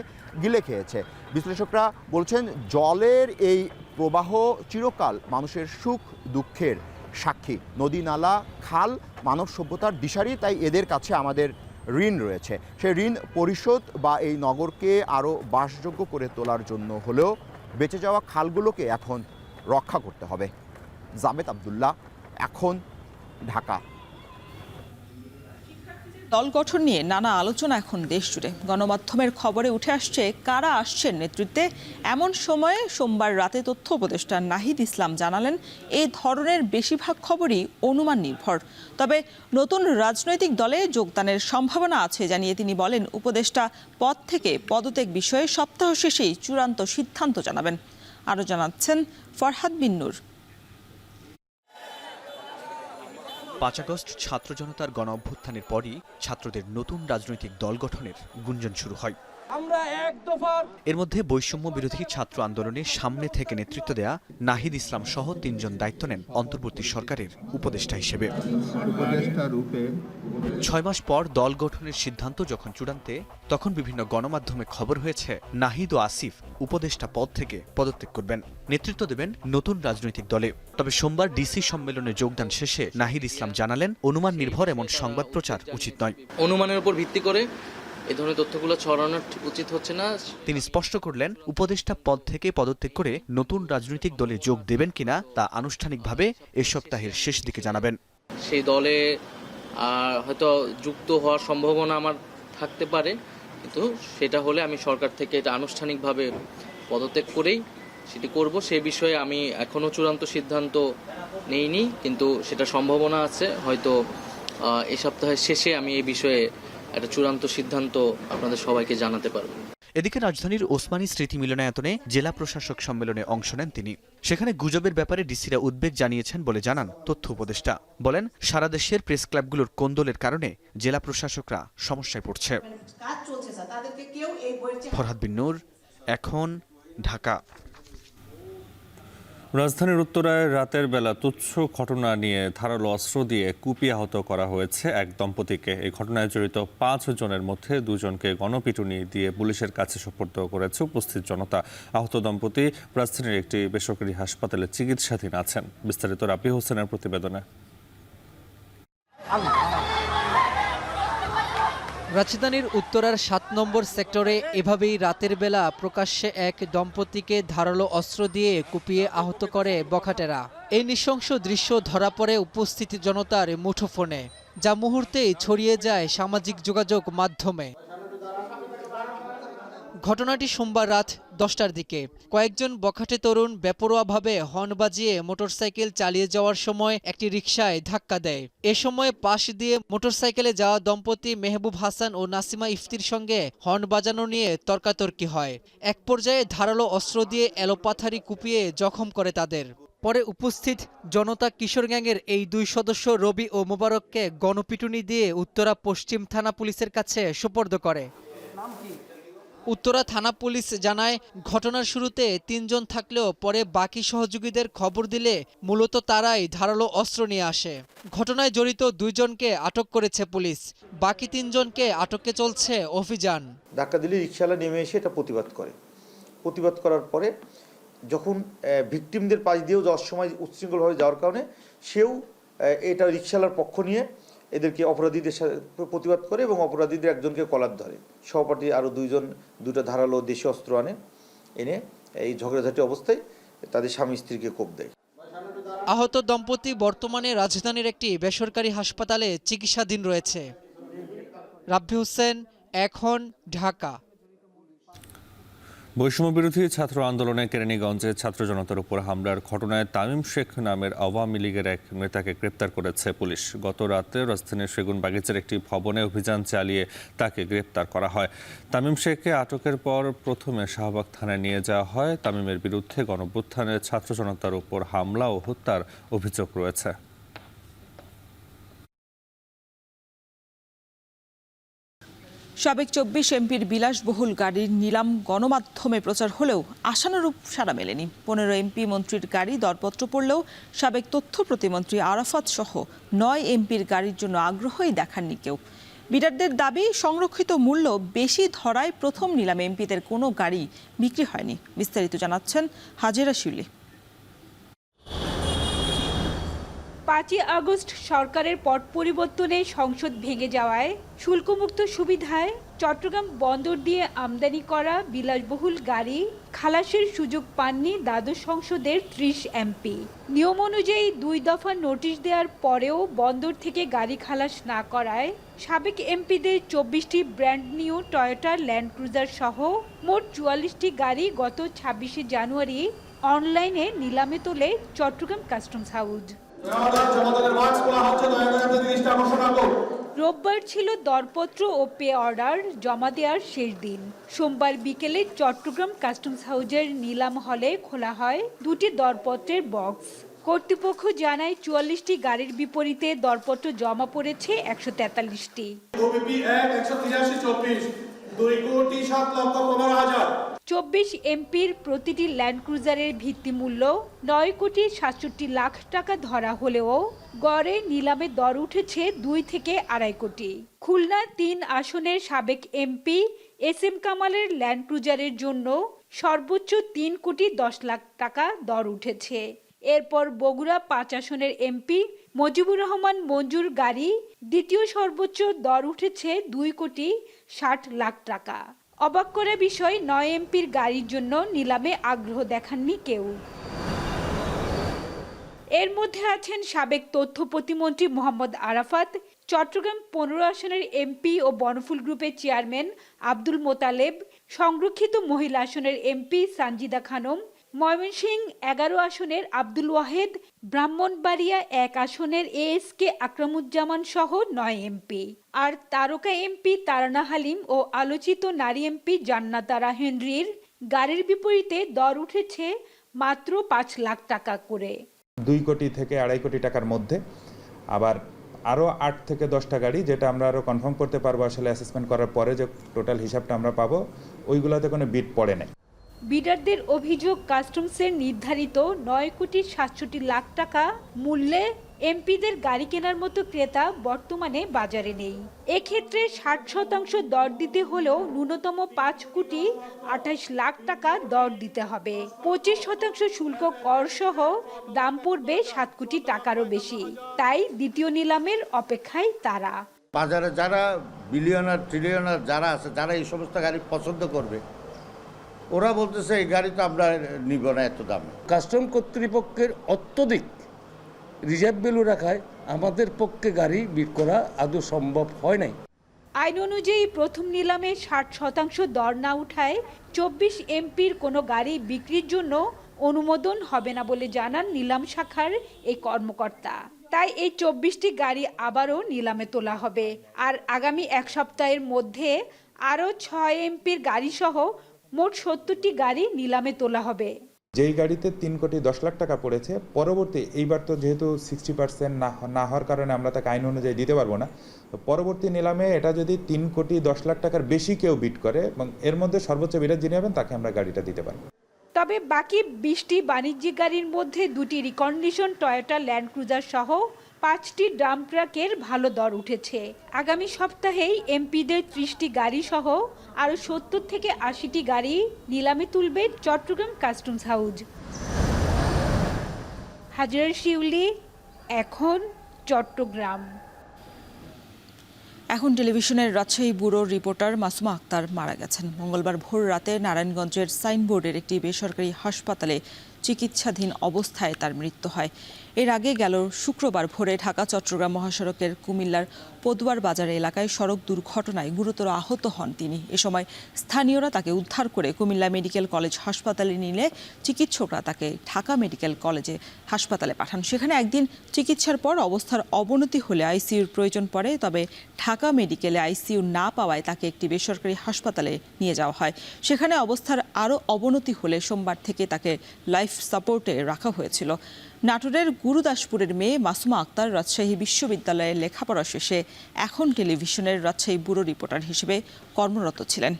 Speaker 14: গিলে খেয়েছে। বিশ্লেষকরা বলছেন জলের এই প্রবাহ চিরকাল মানুষের সুখ দুঃখের সাক্ষী। নদী, নালা, খাল মানব সভ্যতার দিশারি, তাই এদের কাছে আমাদের ঋণ রয়েছে। সেই ঋণ পরিশোধ বা এই নগরকে আরও বাসযোগ্য করে তোলার জন্য হলেও বেঁচে যাওয়া খালগুলোকে এখন রক্ষা করতে হবে। জাবেদ আবদুল্লাহ, এখন, ঢাকা।
Speaker 2: দল গঠন নিয়ে নানা আলোচনা এখন দেশ জুড়ে। গণমাধ্যমের খবরে উঠে আসছে কারা আসছেন নেতৃত্বে। এমন সময়ে সোমবার রাতে তথ্য উপদেষ্টা নাহিদ ইসলাম জানালেন এই ধরনের বেশিরভাগ খবরই অনুমান নির্ভর, তবে নতুন রাজনৈতিক দলে যোগদানের সম্ভাবনা আছে জানিয়ে তিনি বলেন উপদেষ্টা পদ থেকে পদত্যাগ বিষয়ে সপ্তাহ শেষেই চূড়ান্ত সিদ্ধান্ত জানাবেন। আরও জানাচ্ছেন ফরহাদ বিন নূর।
Speaker 21: 5 আগস্ট ছাত্র জনতার গণ অভ্যুত্থানের পরই ছাত্রদের নতুন রাজনৈতিক দল গঠনের গুঞ্জন শুরু হয়। এর মধ্যে বৈষম্য বিরোধী ছাত্র আন্দোলনে সামনে থেকে নেতৃত্ব দেয়া নাহিদ ইসলাম সহ 3 জন দায়িত্ব নেন অন্তর্বর্তী সরকারের উপদেষ্টা হিসেবে। 6 মাস পর দল গঠনের সিদ্ধান্ত যখন চূড়ান্তে, তখন বিভিন্ন গণমাধ্যমে খবর হয়েছে নাহিদ ও আসিফ উপদেষ্টা পদ থেকে পদত্যাগ করবেন, নেতৃত্ব দেবেন নতুন রাজনৈতিক দলে। তবে সোমবার ডিসি সম্মেলনে যোগদান শেষে নাহিদ ইসলাম জানালেন অনুমান নির্ভর এমন সংবাদ প্রচার উচিত নয়।
Speaker 16: অনুমানের উপর ভিত্তি করে এই ধরনের তথ্যগুলো ছড়ানো উচিত হচ্ছে না।
Speaker 21: তিনি স্পষ্ট করলেন উপদেষ্টা পদ থেকে পদত্যাগ করে নতুন রাজনৈতিক দলে যোগ দেবেন কিনা তা আনুষ্ঠানিকভাবে এ সপ্তাহের শেষ দিকে জানাবেন।
Speaker 16: সেই দলে হয়তো যুক্ত হওয়ার সম্ভাবনা আমার থাকতে পারে, কিন্তু সেটা হলে আমি সরকার থেকে এটা আনুষ্ঠানিকভাবে পদত্যাগ করেই সেটি করব। সে বিষয়ে আমি এখনও চূড়ান্ত সিদ্ধান্ত নেইনি, কিন্তু সেটা সম্ভাবনা আছে। হয়তো এই সপ্তাহের শেষে আমি এই বিষয়ে একটা চূড়ান্ত সিদ্ধান্ত আপনাদের সবাইকে জানাতে পারব।
Speaker 21: এদিকে রাজধানীর ওসমানী স্মৃতি মিলনায়তনে জেলা প্রশাসক সম্মেলনে অংশ নেন তিনি। সেখানে গুজবের ব্যাপারে ডিসিরা উদ্বেগ জানিয়েছেন বলে জানান তথ্য উপদেষ্টা। বলেন সারা দেশের প্রেস ক্লাবগুলোর কোন্দলের কারণে জেলা প্রশাসকরা সমস্যায় পড়ছে। ফরহাদ বিন নূর, এখন, ঢাকা।
Speaker 3: রাজধানীর উত্তরায় রাতের বেলা তুচ্ছ ঘটনা নিয়ে ধারালো অস্ত্র দিয়ে কুপিয়ে আহত করা হয়েছে এক দম্পতিকে। এই ঘটনায় জড়িত 5 জনের মধ্যে 2 জনকে গণপিটুনি দিয়ে পুলিশের কাছে সোপর্দ করেছে উপস্থিত জনতা। আহত দম্পতি রাজধানীর একটি বেসরকারি হাসপাতালে চিকিৎসাধীন আছেন। বিস্তারিত রাব্বি হোসেনের প্রতিবেদনে।
Speaker 22: রাজধানীর উত্তরার 7 নম্বর সেক্টরে এভাবেই রাতের বেলা প্রকাশ্যে এক দম্পতিকে ধারালো অস্ত্র দিয়ে কুপিয়ে আহত করে বখাটেরা। এই নৃশংস দৃশ্য ধরা পড়ে উপস্থিত জনতার মুঠোফোনে, যা মুহূর্তেই ছড়িয়ে যায় সামাজিক যোগাযোগ মাধ্যমে। ঘটনাটি সোমবার রাত 10টার দিকে। কয়েকজন বখাটে তরুণ বেপরোয়াভাবে হর্ন বাজিয়ে মোটরসাইকেল চালিয়ে যাওয়ার সময় একটি রিকশায় ধাক্কা দেয়। এ সময় পাশ দিয়ে মোটরসাইকেলে যাওয়া দম্পতি মেহবুব হাসান ও নাসিমা ইফতির সঙ্গে হর্ন বাজানো নিয়ে তর্কাতর্কি হয়। এক পর্যায়ে ধারালো অস্ত্র দিয়ে এলোপাথারি কুপিয়ে জখম করে তাদের। পরে উপস্থিত জনতা কিশোর গ্যাংয়ের এই 2 সদস্য রবি ও মোবারককে গণপিটুনি দিয়ে উত্তরা পশ্চিম থানা পুলিশের কাছে সোপর্দ করে। উত্তরা থানা পুলিশ জানায় ঘটনার শুরুতে 3 জন থাকলেও পরে বাকি সহযোগীদের খবর দিলে মূলত তারাই ধারালো অস্ত্র নিয়ে আসে। ঘটনায় জড়িত 2 জনকে আটক করেছে পুলিশ। বাকি 3 জনকে আটকে চলছে অভিযান।
Speaker 23: ধাক্কা দিলে রিকশাওয়ালা নেমে এসে এটা প্রতিবাদ করার পরে যখন ভিকটিমদের পাশ দিয়েও যাওয়ার সময় উচ্ছৃঙ্খলভাবে যাওয়ার কারণে সেও এটা রিকশাওয়ালার পক্ষ নিয়ে এদেরকে অপরাধীদের সাথে প্রতিবাদ করে এবং অপরাধীদের একজনকে কলার ধরে। সহপাঠী আরও 2 জন 2টা ধারালো দেশীয় অস্ত্র এনে এই ঝগড়াঝাটি অবস্থায় তাদের স্বামী স্ত্রীকে কোপ দেয়।
Speaker 22: আহত দম্পতি বর্তমানে রাজধানীর একটি বেসরকারি হাসপাতালে চিকিৎসাধীন রয়েছে। রাব্বি হোসেন, এখন, ঢাকা।
Speaker 3: বৈষম্য বিরোধী ছাত্র আন্দোলনে কেরানীগঞ্জে ছাত্র জনতার উপর হামলার ঘটনায় তামিম শেখ নামের আওয়ামী লীগের এক নেতাকে গ্রেপ্তার করেছে পুলিশ। গত রাতে রাজধানীর সেগুনবাগিচার একটি ভবনে অভিযান চালিয়ে তাকে গ্রেপ্তার করা হয়। তামিম শেখকে আটকের পর প্রথমে শাহবাগ থানায় নিয়ে যাওয়া হয়। তামিমের বিরুদ্ধে গণঅভ্যুত্থানে ছাত্র জনতার উপর হামলা ও হত্যার অভিযোগ রয়েছে।
Speaker 2: সাবেক 24 এমপির বিলাসবহুল গাড়ির নিলাম গণমাধ্যমে প্রচার হলেও আশানুরূপ সাড়া মেলেনি। 15 এমপি মন্ত্রীর গাড়ি দরপত্র পড়লেও সাবেক তথ্য প্রতিমন্ত্রী আরাফাত সহ 9 এমপির গাড়ির জন্য আগ্রহই দেখাননি কেউ। বিডারদের দাবি, সংরক্ষিত মূল্য বেশি ধরায় প্রথম নিলামে এমপিদের কোনো গাড়ি বিক্রি হয়নি। বিস্তারিত জানাচ্ছেন হাজেরা শিউলি।
Speaker 1: 5 আগস্ট সরকারের পট পরিবর্তনে সংসদ ভেঙে যাওয়ায় শুল্কমুক্ত সুবিধায় চট্টগ্রাম বন্দর দিয়ে আমদানি করা বিলাসবহুল গাড়ি খালাসের সুযোগ পাননি দ্বাদশ সংসদের 30 এমপি। নিয়ম অনুযায়ী 2 দফা নোটিশ দেওয়ার পরেও বন্দর থেকে গাড়ি খালাস না করায় সাবেক এমপিদের 24টি brand new Toyota Land Cruiser সহ মোট 44টি গাড়ি গত 26শে জানুয়ারি অনলাইনে নিলামে তোলে চট্টগ্রাম কাস্টমস হাউস। রোববার ছিল দরপত্র ও পে অর্ডার জমা দেওয়ার শেষ দিন। সোমবার বিকেলে চট্টগ্রাম কাস্টমস হাউজের নিলাম হলে খোলা হয় 2টি দরপত্রের বক্স। কর্তৃপক্ষ জানায় 44টি গাড়ির বিপরীতে দরপত্র জমা পড়েছে 143টি। 24 এমপির প্রতিটি ল্যান্ড ক্রুজারের ভিত্তিমূল্য 9,67,00,000 টাকা ধরা হলেও গড়ে নিলামে দর উঠেছে 2 থেকে 2.5 কোটি। খুলনা 3 আসনের সাবেক এমপি SM কামালের ল্যান্ড ক্রুজারের জন্য সর্বোচ্চ 3,10,00,000 টাকা দর উঠেছে। এরপর বগুড়া 5 আসনের এমপি মজিবুর রহমান মঞ্জুর গাড়ি দ্বিতীয় সর্বোচ্চ দর উঠেছে 2,60,00,000 টাকা। অবাক করা বিষয়, 9 এমপির গাড়ির জন্য নিলামে আগ্রহ দেখাননি কেউ। এর মধ্যে আছেন সাবেক তথ্য প্রতিমন্ত্রী মোহাম্মদ আরাফাত, চট্টগ্রাম 15 আসনের এমপি ও বনফুল গ্রুপের চেয়ারম্যান আব্দুল মোতালেব, সংরক্ষিত মহিলা আসনের এমপি সানজিদা খানম, ময়মনসিংহ 11 আসনের আব্দুল ওয়াহেদ, ব্রাহ্মণবাড়িয়া 1 আসনের ASK আকরামুজ্জামান সহ 9 এমপি। আর তারকা এমপি তারানা হালিম ও আলোচিত নারী এমপি জান্নাতারা হেনরির গাড়ির বিপরীতে দর উঠেছে মাত্র 5 লাখ টাকা করে।
Speaker 6: 2 কোটি থেকে 2.5 কোটি টাকার মধ্যে। আবার আরও 8 থেকে 10টা গাড়ি, যেটা আমরা আরও কনফার্ম করতে পারবো আসলে অ্যাসেসমেন্ট করার পরে, যে টোটাল হিসাবটা আমরা পাবো, ওইগুলোতে কোনো বিড পড়ে নাই।
Speaker 1: বিডারদের অভিযোগ, কাস্টমসের নির্ধারিত 9,67,00,000 টাকা মূল্যে এমপিদের গাড়ি কেনার মতো ক্রেতা বর্তমানে বাজারে নেই। এক্ষেত্রে 60% দর দিতে হলেও ন্যূনতম 5,28,00,000 টাকা দর দিতে হবে। 25% শুল্ক কর সহ দাম পড়বে 7 কোটি টাকারও বেশি। তাই দ্বিতীয় নিলামের অপেক্ষায় তারা।
Speaker 11: বাজারে যারা বিলিয়নার ট্রিলিয়নার যারা আছে, যারা এই সমস্ত গাড়ি পছন্দ করবে, ওরা বলতেছে এই গাড়ি তো আমরা নিব না এত দামে।
Speaker 9: কাস্টম কর্তৃপক্ষের অত্যধিক রিজার্ভ ভ্যালু রাখায় আমাদের পক্ষে গাড়ি বিক্রি করা আদৌ সম্ভব হয় নাই।
Speaker 1: আইন অনুযায়ী প্রথম নিলামে 60% দর না উঠায় 24 এমপির কোনো গাড়ি বিক্রির জন্য অনুমোদন হবে না বলে জানান নিলাম শাখার এই কর্মকর্তা। তাই এই 24টি গাড়ি আবারও নিলামে তোলা হবে। আর আগামী 1 সপ্তাহের মধ্যে আরও 6 এমপির গাড়ি সহ মোট 70টি গাড়ি নিলামে তোলা হবে।
Speaker 6: যেই গাড়িতে 3,10,00,000 টাকা পড়েছে, পরবর্তী এইবার তো যেহেতু 60% না হওয়ার কারণে আমরা তাকে আইন অনুযায়ী দিতে পারবো না, তো পরবর্তী নিলামে এটা যদি 3,10,00,000 টাকার বেশি কেউ বিড করে এবং এর মধ্যে সর্বোচ্চ বিডার যিনি হবেন তাকে আমরা গাড়িটা দিতে পারবো।
Speaker 1: তবে বাকি 20টি বাণিজ্যিক গাড়ির মধ্যে 2টি রিকন্ডিশন টয়োটা ল্যান্ড ক্রুজার সহ 5টি ডাম্প ট্রাকের ভালো দর উঠেছে। আগামী সপ্তাহেই এমপিদের 30টি গাড়ি সহ আরও 70 থেকে 80টি গাড়ি নিলামে তুলবে চট্টগ্রাম কাস্টমস হাউজ। হাজরা শিউলি, এখন চট্টগ্রাম।
Speaker 2: এখন টেলিভিশনের রাজশাহী ব্যুরোর রিপোর্টার মাসুমা আক্তার মারা গেছেন। মঙ্গলবার ভোর রাতে নারায়ণগঞ্জের সাইনবোর্ডের একটি বেসরকারি হাসপাতালে চিকিৎসাধীন অবস্থায় তার মৃত্যু হয়। এর আগে গেল শুক্রবার ভোরে ঢাকা চট্টগ্রাম মহাসড়কের কুমিল্লার পদুয়ার বাজার এলাকায় সড়ক দুর্ঘটনায় গুরুতর আহত হন তিনি। এ সময় স্থানীয়রা তাকে উদ্ধার করে কুমিল্লা মেডিকেল কলেজ হাসপাতালে নিলে চিকিৎসকরা তাকে ঢাকা মেডিকেল কলেজে হাসপাতালে পাঠান। সেখানে একদিন চিকিৎসার পর অবস্থার অবনতি হলে আইসিইউর প্রয়োজন পড়ে, তবে ঢাকা মেডিকেলে আইসিইউ না পাওয়ায় তাকে একটি বেসরকারি হাসপাতালে নিয়ে যাওয়া হয়। সেখানে অবস্থার আরও অবনতি হলে সোমবার থেকে তাকে লাইফ সাপোর্টে রাখা হয়েছিল। নাটোরের গুরুদাসপুরের মেয়ে মাসুমা আক্তার রাজশাহী বিশ্ববিদ্যালয়ে লেখাপড়া শেষে এখন টেলিভিশনের রাজশাহী ব্যুরো রিপোর্টার হিসেবে কর্মরত ছিলেন।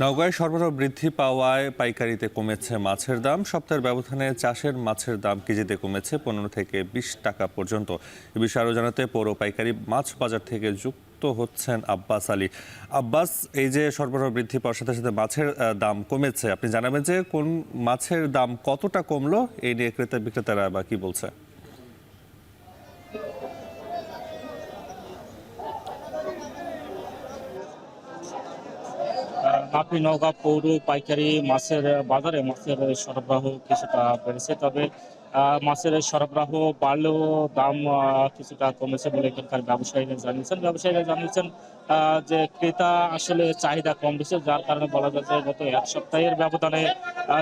Speaker 3: নওগাঁয় সরবরাহ বৃদ্ধি পাওয়ায় পাইকারিতে কমেছে মাছের দাম। সপ্তাহের ব্যবধানে চাষের মাছের দাম কেজিতে কমেছে 15 থেকে 20 টাকা পর্যন্ত। এ বিষয়ে আরও জানাতে পৌর পাইকারি মাছ বাজার থেকে যুক্ত হচ্ছেন আব্বাস আলী। আব্বাস, এই যে সরবরাহ বৃদ্ধি পাওয়ার সাথে সাথে মাছের দাম কমেছে, আপনি জানাবেন যে কোন মাছের দাম কতটা কমলো, এই নিয়ে ক্রেতা বিক্রেতারা বা কি বলছে?
Speaker 4: নাপি নওগাঁ পৌর পাইকারি মাছের বাজারে মাছের সরবরাহ কিছুটা বেড়েছে, তবে মাছের সরবরাহ বাড়লেও দাম কিছুটা কমেছে বলে এখানকার ব্যবসায়ীরা জানিয়েছেন যে ক্রেতা আসলে চাহিদা কম বেশি, যার কারণে বলা যায় যে গত এক সপ্তাহের ব্যবধানে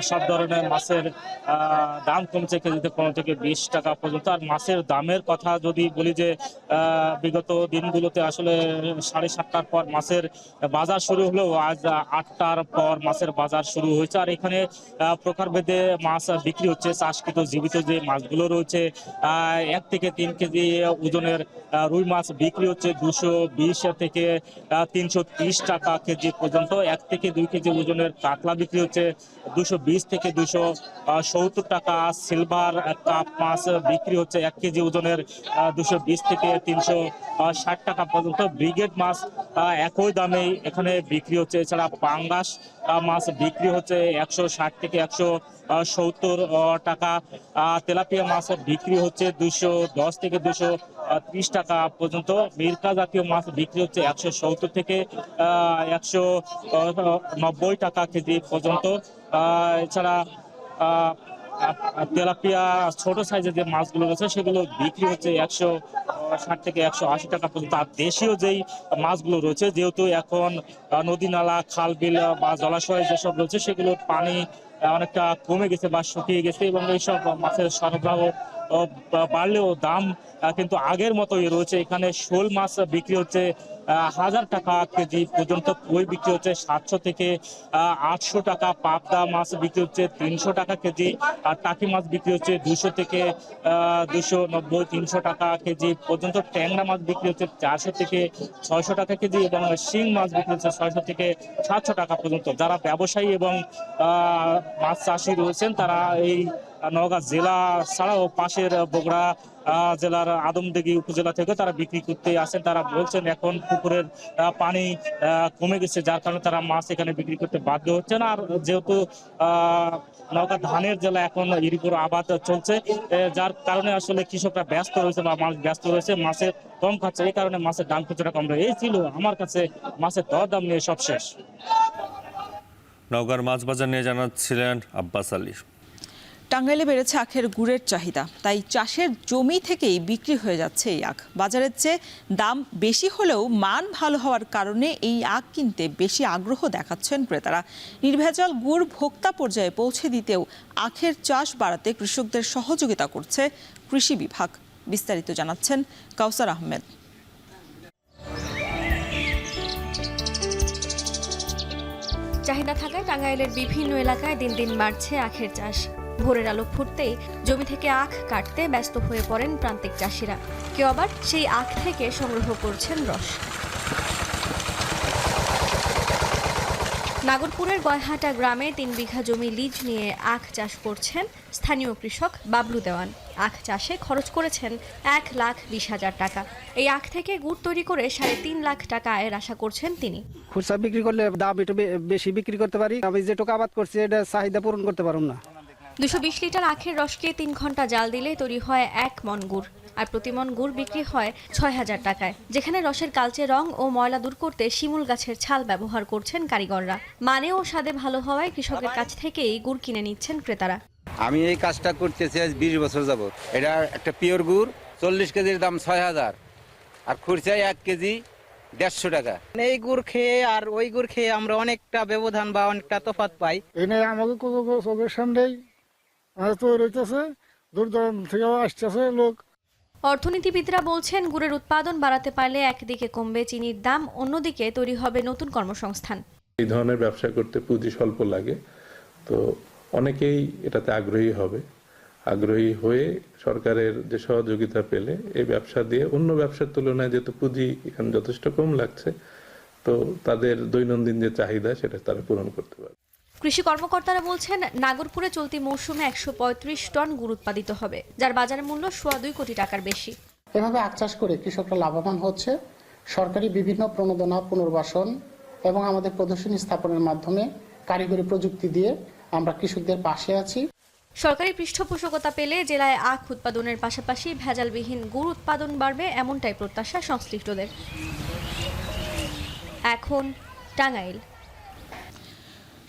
Speaker 4: সব ধরনের মাছের দাম কমছে কেজিতে 15 থেকে 20 টাকা পর্যন্ত। আর মাছের দামের কথা যদি বলি যে বিগত দিনগুলোতে আসলে 7:30টার পর মাছের বাজার শুরু হলেও আজ 8টার পর মাছের বাজার শুরু হয়েছে। আর এখানে প্রকারভেদে মাছ বিক্রি হচ্ছে। চাষকৃত জীবিত যে মাছগুলো রয়েছে 1 থেকে 3 কেজি ওজনের রুই মাছ বিক্রি হচ্ছে 220 থেকে 330 টাকা কেজি পর্যন্ত। 1 থেকে 2 কেজি ওজনের কাতলা বিক্রি হচ্ছে 220 থেকে 270 টাকা। সিলভার কাপ মাছ বিক্রি হচ্ছে 1 কেজি ওজনের 220 থেকে 360 টাকা পর্যন্ত। ব্রিগেড মাছ একই দামে এখানে বিক্রি হচ্ছে। এছাড়া পাঙ্গাস মাছ বিক্রি হচ্ছে 160 থেকে 170 টাকা। তেলাপিয়া মাছ বিক্রি হচ্ছে 210 থেকে 230 টাকা পর্যন্ত। মিরকা জাতীয় মাছ বিক্রি হচ্ছে 170 থেকে 190 টাকা কেজি পর্যন্ত। এছাড়া তেলাপিয়া ছোট সাইজের যে মাছগুলো রয়েছে সেগুলো বিক্রি হচ্ছে 160 থেকে 180 টাকা পর্যন্ত। আর দেশীয় যেই মাছগুলো রয়েছে, যেহেতু এখন নদী নালা খাল বিল বা জলাশয় যেসব রয়েছে সেগুলোর পানি অনেকটা কমে গেছে বা শুকিয়ে গেছে এবং এইসব মাছের সরবরাহ বাড়লেও দাম কিন্তু আগের মতোই রয়েছে। এখানে শোল মাছ বিক্রি হচ্ছে 1000 টাকা কেজি পর্যন্ত, কই বিক্রি হচ্ছে 700 থেকে 800 টাকা। পাবদা মাছ বিক্রি হচ্ছে 300 টাকা কেজি। আর টাকি মাছ বিক্রি হচ্ছে 200 থেকে 290 300 টাকা কেজি পর্যন্ত। ট্যাংরা মাছ বিক্রি হচ্ছে 400 থেকে 600 টাকা কেজি এবং শিং মাছ বিক্রি হচ্ছে 600 থেকে 700 টাকা পর্যন্ত। যারা ব্যবসায়ী এবং মাছ চাষি রয়েছেন তারা এই নওগাঁ জেলা ছাড়াও পাশের বগুড়া জেলার আদমদিঘি উপজেলা থেকে তারা বিক্রি করতে আসেন। তারা বলছেন এখন পুকুরের পানি কমে গেছে, যার কারণে তারা মাছ এখানে বিক্রি করতে বাধ্য হচ্ছেন। আর যেহেতু নওগাঁ ধানের জেলা, এখন এর উপর আবাদ চলছে, যার কারণে আসলে কৃষকরা ব্যস্ত রয়েছে বা মানুষ ব্যস্ত রয়েছে, মাছের কম খাচ্ছে, এই কারণে মাছের দাম কিছুটা কম রয়েছে। এই ছিল আমার কাছে মাছের দর দাম নিয়ে সব শেষ।
Speaker 3: নওগাঁর মাছ বাজার নিয়ে জানাচ্ছিলেন আব্বাস আলী।
Speaker 2: টাঙ্গাইলে বেড়েছে আখের গুড়ের চাহিদা, তাই চাষের জমি থেকেই বিক্রি হয়ে যাচ্ছে এই আখ। বাজারের চেয়ে দাম বেশি হলেও মান ভালো হওয়ার কারণে এই আখ কিনতে বেশি আগ্রহ দেখাচ্ছেন ক্রেতারা। নির্ভেজাল গুড় ভোক্তা পর্যায়ে পৌঁছে দিতেও আখের চাষ বাড়াতে কৃষকদের সহযোগিতা করছে কৃষি বিভাগ। বিস্তারিত জানাচ্ছেন কাউসার আহমেদ।
Speaker 7: চাহিদা থাকায় টাঙ্গাইলের বিভিন্ন এলাকায় দিন দিন বাড়ছে আখের চাষ। ভোরের আলো ফুটতেই জমি থেকে আখ কাটতে ব্যস্ত হয়ে পড়েন প্রান্তিক চাষিরা। কেউ আবার সেই আখ থেকে সংগ্রহ করছেন রস। নাগরপুরের গয়হাটা গ্রামে 3 বিঘা জমি লিজ নিয়ে আখ চাষ করছেন স্থানীয় কৃষক বাবলু দেওয়ান। আখ চাষে খরচ করেছেন 1,20,000 টাকা। এই আখ থেকে গুড় তৈরি করে 3.5 লাখ টাকা আয়ের আশা করছেন তিনি।
Speaker 10: খুচরা বিক্রি করলে দাম একটু বেশি বিক্রি করতে পারি। আমি যেটুকু আবাদ করছি এটা চাহিদা পূরণ করতে পারুম না।
Speaker 7: 220 লিটার আখের রসকে 3 ঘন্টা জাল দিলে তৈরি হয় 1 মণ গুড়। আর প্রতিমন গুড় বিক্রি হয় ৬,০০০ টাকায়। যেখানে রসের কালচে রং ও ময়লা দূর করতে শিমুল গাছের ছাল ব্যবহার করছেন কারিগররা। মানে ও স্বাদে ভালো হওয়ায় কৃষকের কাছ থেকেই গুড় কিনে নিচ্ছেন ক্রেতারা।
Speaker 5: আমি এই কাজটা করতেছি আজ 20 বছর যাবত। এটা একটা পিওর গুড়, 40 কেজির দাম 6,000, আর খুরচাই 1 কেজি 150 টাকা।
Speaker 8: এই গুড় খেয়ে আর ওই গুড় খেয়ে আমরা অনেকটা ব্যবধান বা অনেকটা তফাৎ পাই।
Speaker 12: এনে আমাকে চোখের সামনেই তৈরি হইতেছে, দূর দূরান্ত থেকেও আসতেছে লোক।
Speaker 7: অর্থনীতিবিদরা বলছেন গুড়ের উৎপাদন বাড়াতে পারলে একদিকে কমবে চিনির দাম, অন্যদিকে তৈরি হবে নতুন কর্মসংস্থান।
Speaker 24: এই ধরনের ব্যবসা করতে পুঁজি স্বল্প লাগে, তো অনেকেই এটাতে আগ্রহী হবে। আগ্রহী হয়ে সরকারের যে সহযোগিতা পেলে এই ব্যবসা দিয়ে অন্য ব্যবসার তুলনায় যেহেতু পুঁজি এখানে যথেষ্ট কম লাগছে, তো তাদের দৈনন্দিন যে চাহিদা সেটা তারা পূরণ করতে পারবে।
Speaker 7: কৃষি কর্মকর্তারা বলছেন নাগরপুরে চলতি মৌসুমে 135 টন গুড় উৎপাদিত হবে, যার বাজার মূল্য 2.25 কোটি টাকার বেশি।
Speaker 25: এভাবে আখ চাষ করে কৃষকরা লাভবান হচ্ছে। সরকারি বিভিন্ন প্রণোদনা, পুনর্বাসন এবং আমাদের প্রদর্শনী স্থাপনের মাধ্যমে কারিগরি প্রযুক্তি দিয়ে আমরা কৃষকদের পাশে আছি।
Speaker 7: সরকারি পৃষ্ঠপোষকতা পেলে জেলায় আখ উৎপাদনের পাশাপাশি ভেজালবিহীন গুড় উৎপাদন বাড়বে, এমনটাই প্রত্যাশা সংশ্লিষ্টদের। এখন টাঙ্গাইল।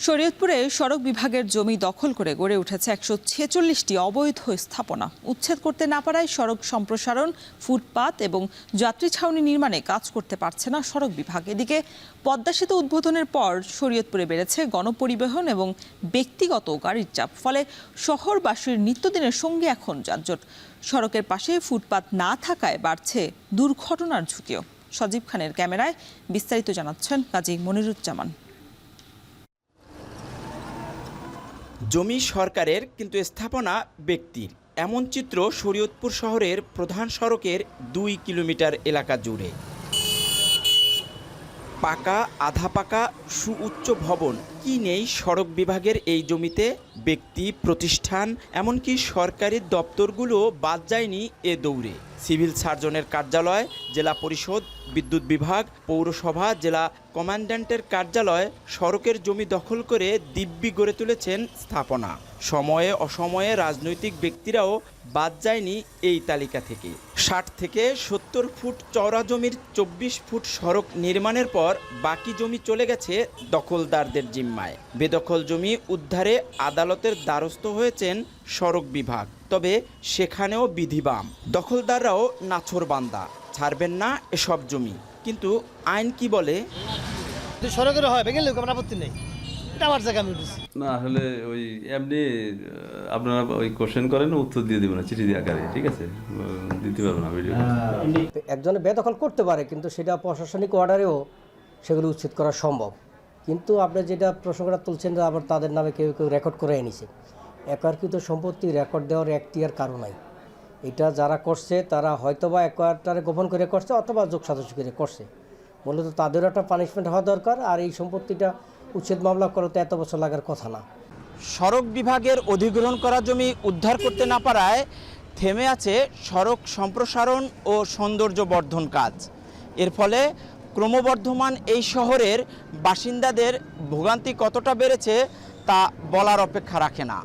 Speaker 2: শরীয়তপুরে সড়ক বিভাগের জমি দখল করে গড়ে উঠেছে 146টি অবৈধ স্থাপনা। উচ্ছেদ করতে না পারায় সড়ক সম্প্রসারণ, ফুটপাত এবং যাত্রী ছাউনি নির্মাণে কাজ করতে পারছে না সড়ক বিভাগ। এদিকে পদ্মা সেতু উদ্বোধনের পর শরীয়তপুরে বেড়েছে গণপরিবহন এবং ব্যক্তিগত গাড়ির চাপ, ফলে শহরবাসীর নিত্যদিনের সঙ্গে এখন যানজট। সড়কের পাশে ফুটপাত না থাকায় বাড়ছে দুর্ঘটনার ঝুঁকিও। সজীব খানের ক্যামেরায় বিস্তারিত জানাচ্ছেন কাজী মনিরুজ্জামান।
Speaker 26: জমি সরকারের কিন্তু স্থাপনা ব্যক্তির, এমন চিত্র শরীয়তপুর শহরের প্রধান সড়কের 2 কিলোমিটার এলাকা জুড়ে। পাকা, আধা পাকা, সুউচ্চ ভবন কি নেই সড়ক বিভাগের এই জমিতে? ব্যক্তি, প্রতিষ্ঠান, এমনকি সরকারি দপ্তরগুলো বাদ যায়নি এ দৌড়ে। সিভিল সার্জনের কার্যালয়, জেলা পরিষদ, বিদ্যুৎ বিভাগ, পৌরসভা, জেলা কমান্ড্যান্টের কার্যালয়, সড়কের জমি দখল করে দিব্যি গড়ে তুলেছেন স্থাপনা। সময়ে অসময়ে রাজনৈতিক ব্যক্তিরাও বাদ যায়নি এই তালিকা থেকে। 60 থেকে 70 ফুট চওড়া জমির 24 ফুট সড়ক নির্মাণের পর বাকি জমি চলে গেছে দখলদারদের জিম্মায়। বেদখল জমি উদ্ধারে আদালতের দ্বারস্থ হয়েছেন সড়ক বিভাগ, তবে সেখানেও বিধিবাম। দখলদাররাও নাছোড়বান্দা, ছাড়বেন না এসব জমি। কিন্তু আইন কি বলে?
Speaker 27: সড়কের হয় ভেঙে লোক আমরা আপত্তি নেই, এটা আমার জায়গা আমি উঠেছি
Speaker 28: না। আসলে ওই এমনি আপনারা ওই কোশ্চেন করেন, উত্তর দিয়ে দেবেন চিঠি দিয়ে আকারে, ঠিক আছে? দিতে পারবো না ভিডিও।
Speaker 29: একজনে বেদখল করতে পারে, কিন্তু সেটা প্রশাসনিক অর্ডারেও সেগুলো উচ্ছেদ করা সম্ভব। কিন্তু আপনি যেটা প্রসঙ্গটা তুলছেন যে আবার তাদের নামে কেউ কেউ রেকর্ড করে এনেছে, একরকৃত সম্পত্তি রেকর্ড দেওয়ার এখতিয়ার কারো নাই। এটা যারা করছে তারা হয়তোবা একটারে গোপন করে করছে অথবা যোগ সাজস করে করছে। মূলত তাদেরও একটা পানিশমেন্ট হওয়া দরকার। আর এই সম্পত্তিটা উচ্ছেদ মামলা করতে এত বছর লাগার কথা না।
Speaker 26: সড়ক বিভাগের অধিগ্রহণ করা জমি উদ্ধার করতে না পারায় থেমে আছে সড়ক সম্প্রসারণ ও সৌন্দর্য বর্ধন কাজ। এর ফলে ক্রমবর্ধমান এই শহরের বাসিন্দাদের ভোগান্তি কতটা বেড়েছে তা বলার অপেক্ষা রাখে না।